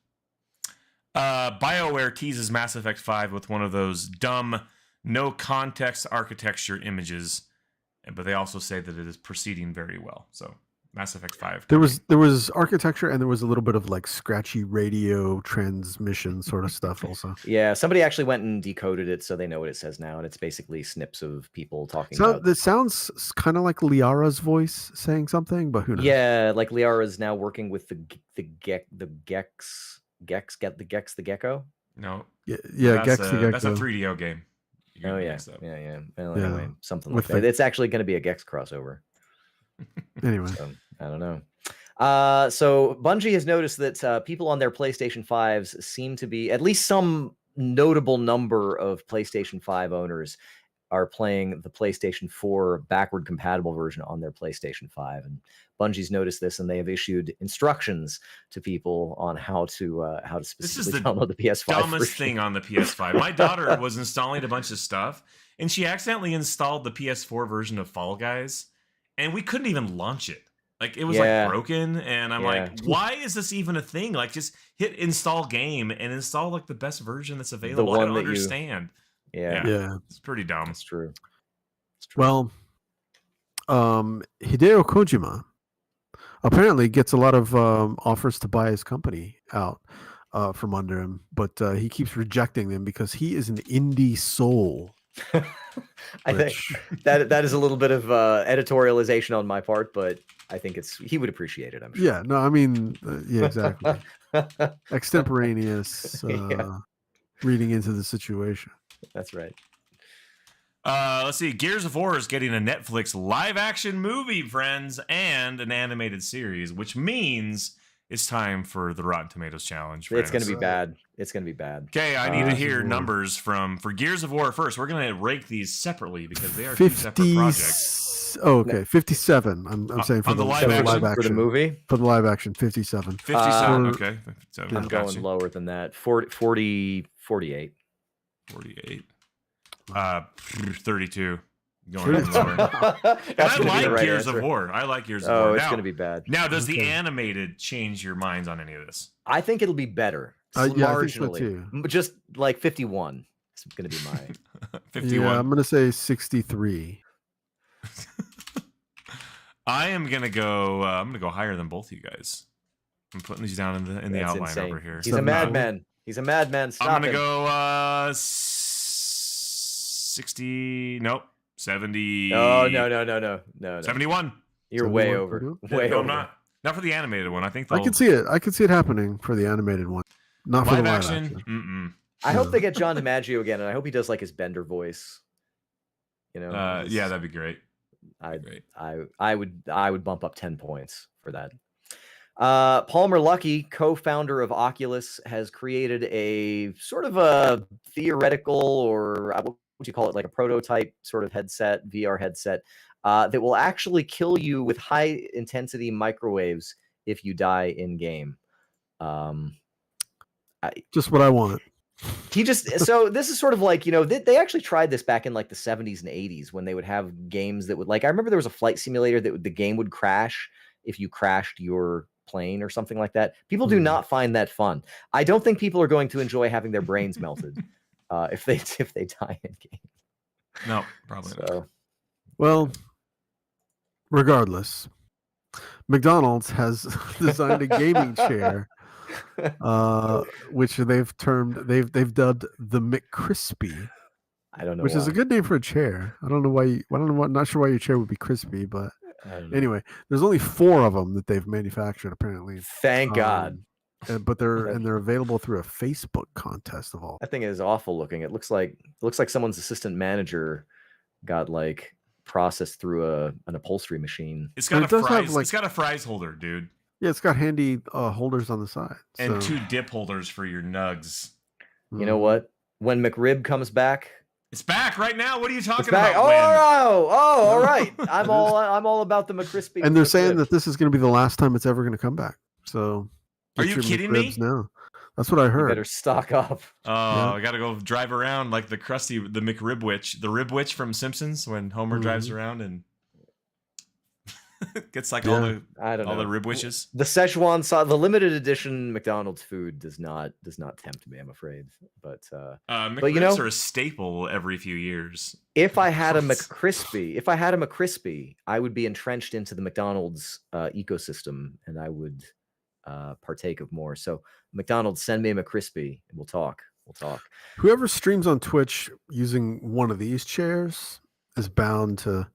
Speaker 2: BioWare teases Mass Effect 5 with one of those dumb, no context architecture images, but they also say that it is proceeding very well. So Mass Effect 5.
Speaker 3: There was architecture, and there was a little bit of like scratchy radio transmission sort of stuff also.
Speaker 1: Yeah, somebody actually went and decoded it so they know what it says now, and it's basically snips of people talking
Speaker 3: So
Speaker 1: about.
Speaker 3: it sounds kind of like Liara's voice saying something, but who knows?
Speaker 1: Yeah, like Liara is now working with the Gecko.
Speaker 2: No.
Speaker 3: Yeah,
Speaker 2: that's
Speaker 3: Gex the Gecko.
Speaker 2: That's a 3DO game.
Speaker 1: Oh yeah, yeah. Well,
Speaker 3: Yeah.
Speaker 1: anyway, something
Speaker 3: With
Speaker 1: like that. It's actually going to be a Gex crossover.
Speaker 3: Anyway,
Speaker 1: So, I don't know. So Bungie has noticed that people on their PlayStation 5s seem to be, at least some notable number of PlayStation 5 owners are playing the PlayStation 4 backward compatible version on their PlayStation 5, and Bungie's noticed this, and they have issued instructions to people on how to specifically download the PS5
Speaker 2: dumbest
Speaker 1: version.
Speaker 2: thing on the PS5. My daughter was installing a bunch of stuff, and she accidentally installed the PS4 version of Fall Guys, and we couldn't even launch it. Like, it was like broken, and I'm like, why is this even a thing? Like, just hit install game and install like the best version that's available. I don't understand.
Speaker 1: Yeah,
Speaker 2: it's pretty dumb.
Speaker 1: It's true.
Speaker 3: Well, Hideo Kojima apparently gets a lot of offers to buy his company out from under him, but he keeps rejecting them because he is an indie soul.
Speaker 1: I think that is a little bit of editorialization on my part, but I think he would appreciate it, I'm sure.
Speaker 3: Yeah, no, I mean, yeah, exactly. Extemporaneous reading into the situation.
Speaker 1: That's right.
Speaker 2: Let's see. Gears of War is getting a Netflix live-action movie, friends, and an animated series, which means it's time for the Rotten Tomatoes challenge. Friends.
Speaker 1: It's going to be bad. It's going to be bad.
Speaker 2: Okay, I need to hear numbers for Gears of War first. We're going to rank these separately because they are two separate projects.
Speaker 3: Oh, okay, 57. I'm saying for the live action
Speaker 1: for the movie.
Speaker 3: For the live action, 57.
Speaker 2: 57. Okay.
Speaker 1: I'm going lower than that. 48.
Speaker 2: 48. 32. Going lower. And I like Gears of War. I like Gears of War.
Speaker 1: Oh, it's going to be bad.
Speaker 2: Now, does the animated change your minds on any of this?
Speaker 1: I think it'll be better.
Speaker 3: Yeah, I think so too.
Speaker 1: Just like 51. It's going to be my
Speaker 2: 51.
Speaker 3: Yeah, I'm going to say 63.
Speaker 2: I am gonna go. I'm gonna go higher than both of you guys. I'm putting these down in the outline
Speaker 1: insane.
Speaker 2: over here.
Speaker 1: He's a madman. He's a madman. Stop
Speaker 2: I'm gonna go 60. Nope. 70.
Speaker 1: Oh no.
Speaker 2: 71.
Speaker 1: You're way over. Way over.
Speaker 2: Not for the animated one. I think
Speaker 3: I can see it. I can see it happening for the animated one. Not for the live action.
Speaker 1: I hope they get John DiMaggio again, and I hope he does like his Bender voice. You know.
Speaker 2: Yeah, that'd be great.
Speaker 1: I would bump up 10 points for that. Palmer Luckey, co-founder of Oculus, has created a sort of a theoretical, or what would you call it, like a prototype sort of headset, VR headset, that will actually kill you with high intensity microwaves if you die in game.
Speaker 3: Just what I want.
Speaker 1: So this is sort of like, they actually tried this back in like the 70s and 80s when they would have games that would, like, I remember there was a flight simulator that the game would crash if you crashed your plane or something like that. People do not find that fun. I don't think people are going to enjoy having their brains melted if they die in game.
Speaker 2: No, probably not.
Speaker 3: Well, regardless, McDonald's has designed a gaming chair which they've dubbed the McCrispy.
Speaker 1: I don't know.
Speaker 3: Which is a good name for a chair. I don't know why. Not sure why your chair would be crispy, but anyway, there's only 4 of them that they've manufactured apparently.
Speaker 1: Thank God.
Speaker 3: But they're available through a Facebook contest of all.
Speaker 1: That thing is awful looking. It looks like someone's assistant manager got like processed through an upholstery machine.
Speaker 2: It's got it's got a fries holder, dude.
Speaker 3: Yeah, it's got handy holders on the side.
Speaker 2: And 2 dip holders for your nugs.
Speaker 1: You know what? When McRib comes back.
Speaker 2: It's back right now. What are you talking about?
Speaker 1: All right. I'm all about the McCrispy.
Speaker 3: And they're saying that this is going to be the last time it's ever going to come back. So
Speaker 2: are you kidding me?
Speaker 3: Now. That's what I heard.
Speaker 1: You better stock up.
Speaker 2: Oh, yeah. I got to go drive around like the McRib Witch, the Rib Witch from Simpsons when Homer drives around and gets like all the rib wishes.
Speaker 1: The Szechuan sauce, the limited edition McDonald's food does not tempt me, I'm afraid. But
Speaker 2: McRibs are a staple every few years.
Speaker 1: If I had a McCrispy, I would be entrenched into the McDonald's ecosystem, and I would partake of more. So McDonald's, send me a McCrispy, and we'll talk.
Speaker 3: Whoever streams on Twitch using one of these chairs is bound to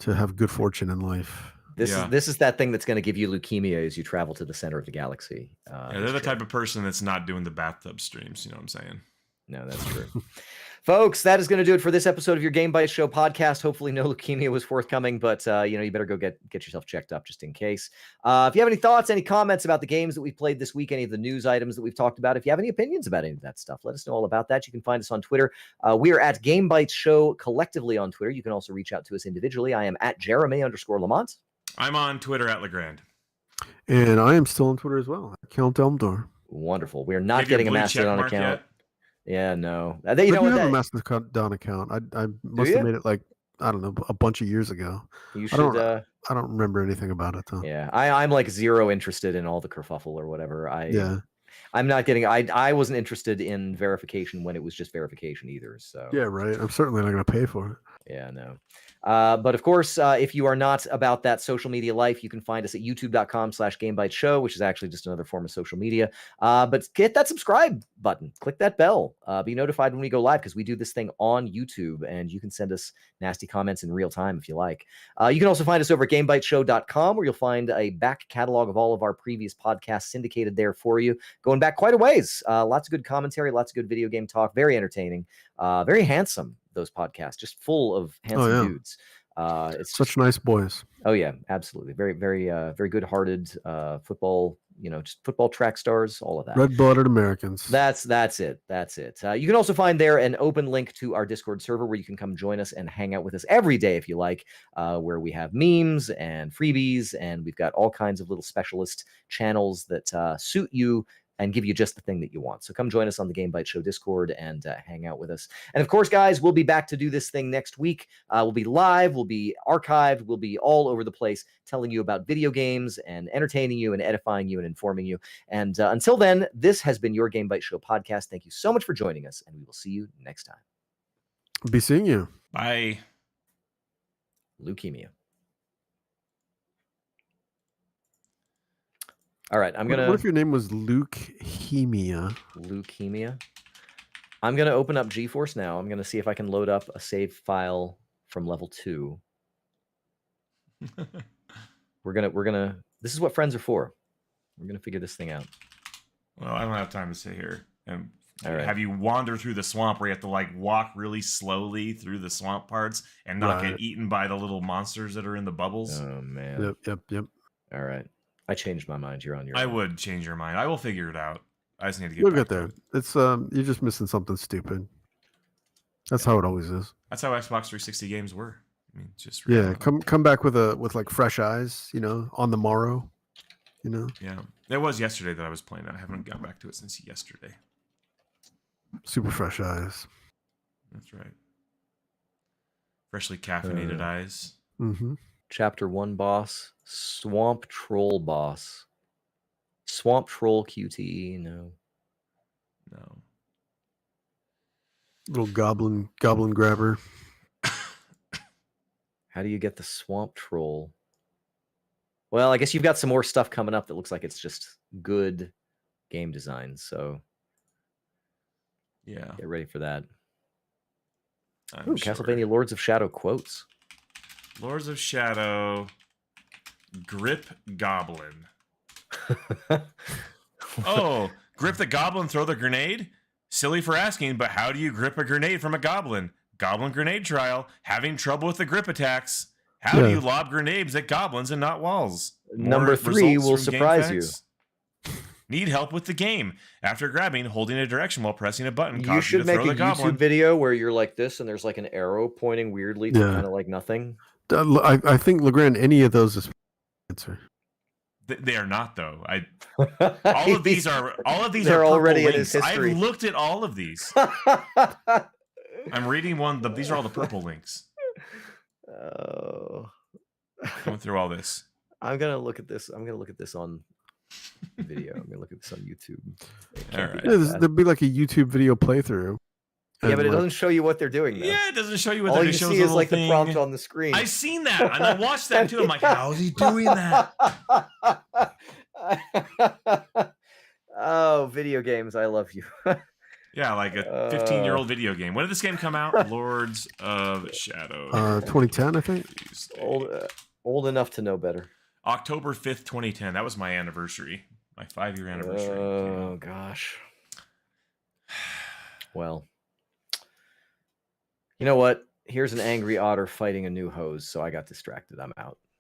Speaker 3: have good fortune in life.
Speaker 1: This is that thing that's going to give you leukemia as you travel to the center of the galaxy.
Speaker 2: They're the type of person that's not doing the bathtub streams. You know what I'm saying?
Speaker 1: No, that's true. Folks, that is going to do it for this episode of your Game Bytes Show podcast. Hopefully no leukemia was forthcoming, but you better go get yourself checked up just in case. If you have any thoughts, any comments about the games that we've played this week, any of the news items that we've talked about, if you have any opinions about any of that stuff, let us know all about that. You can find us on Twitter. We are at Game Bytes Show collectively on Twitter. You can also reach out to us individually. I am at Jeremy_Lamont.
Speaker 2: I'm on Twitter at Legrand.
Speaker 3: And I am still on Twitter as well. Count Elmdor.
Speaker 1: Wonderful. We are not getting a Mastodon account.
Speaker 2: Yet?
Speaker 1: Yeah, no.
Speaker 3: I do have a Mastodon account. I must have made it like, I don't know, a bunch of years ago.
Speaker 1: You should.
Speaker 3: I don't remember anything about it though.
Speaker 1: Yeah, I'm like zero interested in all the kerfuffle or whatever. I'm not getting. I wasn't interested in verification when it was just verification either. So
Speaker 3: yeah, right. I'm certainly not going to pay for it.
Speaker 1: Yeah, no. But of course, if you are not about that social media life, you can find us at youtube.com/GameByteShow, which is actually just another form of social media. But hit that subscribe button, click that bell, be notified when we go live, because we do this thing on YouTube, and you can send us nasty comments in real time if you like. You can also find us over at GameByteShow.com, where you'll find a back catalog of all of our previous podcasts syndicated there for you, going back quite a ways. Lots of good commentary, lots of good video game talk, very entertaining, very handsome. Those podcasts, just full of handsome dudes. It's
Speaker 3: such nice boys.
Speaker 1: Oh yeah, absolutely. Very, very, very good-hearted football. Just football track stars. All of that.
Speaker 3: Red-blooded Americans.
Speaker 1: That's it. You can also find there an open link to our Discord server where you can come join us and hang out with us every day if you like. Where we have memes and freebies, and we've got all kinds of little specialist channels that suit you and give you just the thing that you want. So come join us on the Game Bytes Show Discord and hang out with us. And of course, guys, we'll be back to do this thing next week. We'll be live, we'll be archived, we'll be all over the place telling you about video games and entertaining you and edifying you and informing you. And until then, this has been your Game Bytes Show podcast. Thank you so much for joining us, and we will see you next time.
Speaker 3: Be seeing you.
Speaker 2: Bye.
Speaker 1: Leukemia. All right, I'm gonna.
Speaker 3: What if your name was Leukemia?
Speaker 1: Leukemia. I'm gonna open up GeForce now. I'm gonna see if I can load up a save file from level 2. We're gonna. This is what friends are for. We're gonna figure this thing out.
Speaker 2: Well, I don't have time to sit here and
Speaker 1: right.
Speaker 2: have you wander through the swamp where you have to like walk really slowly through the swamp parts and not get eaten by the little monsters that are in the bubbles.
Speaker 1: Oh man.
Speaker 3: Yep.
Speaker 1: All right. I changed my mind. You're on your
Speaker 2: I
Speaker 1: own.
Speaker 2: would change your mind. I will figure it out. I just need to get
Speaker 3: You'll
Speaker 2: back
Speaker 3: get there. It's you're just missing something stupid. That's how it always is.
Speaker 2: That's how Xbox 360 games were. I mean, just
Speaker 3: come back with like fresh eyes, on the morrow,
Speaker 2: Yeah. It was yesterday that I was playing it. I haven't gone back to it since yesterday.
Speaker 3: Super fresh eyes.
Speaker 2: That's right. Freshly caffeinated eyes.
Speaker 3: Mm-hmm.
Speaker 1: Chapter 1 boss, Swamp Troll boss. Swamp Troll QTE, no.
Speaker 3: Little goblin grabber.
Speaker 1: How do you get the Swamp Troll? Well, I guess you've got some more stuff coming up that looks like it's just good game design, so
Speaker 2: yeah,
Speaker 1: get ready for that.
Speaker 2: Ooh,
Speaker 1: Castlevania Lords of Shadow quotes.
Speaker 2: Lords of Shadow, grip goblin. Oh, grip the goblin, throw the grenade? Silly for asking, but how do you grip a grenade from a goblin? Goblin grenade trial, having trouble with the grip attacks. How do you lob grenades at goblins and not walls?
Speaker 1: Number 3 will surprise you.
Speaker 2: Need help with the game. After grabbing, holding a direction while pressing a button.
Speaker 1: You should make a YouTube video where you're like this and there's like an arrow pointing weirdly to kind of like nothing.
Speaker 3: I think Legrand, any of those is answer.
Speaker 2: They are not though. All of these are
Speaker 1: they're already in his history.
Speaker 2: I've looked at all of these. I'm reading one. These are all the purple links.
Speaker 1: Oh,
Speaker 2: going through all this.
Speaker 1: I'm gonna look at this. I'm gonna look at this on video. I'm gonna look at this on YouTube.
Speaker 2: All right.
Speaker 3: There'd be like a YouTube video playthrough.
Speaker 1: Yeah, but it doesn't show you what they're doing. Though.
Speaker 2: Yeah, it doesn't show you what
Speaker 1: all
Speaker 2: they're
Speaker 1: you
Speaker 2: doing.
Speaker 1: see is like the prompt on the screen.
Speaker 2: I've seen that, and I watched that too. I'm like, how is he doing that?
Speaker 1: Oh, video games! I love you.
Speaker 2: Yeah, like a 15-year-old video game. When did this game come out? Lords of Shadow.
Speaker 3: 2010, I think.
Speaker 1: Old enough to know better.
Speaker 2: October 5th, 2010. That was my anniversary. My 5-year anniversary.
Speaker 1: Oh, gosh. Well, You know what? Here's an angry otter fighting a new hose, so I got distracted. I'm out.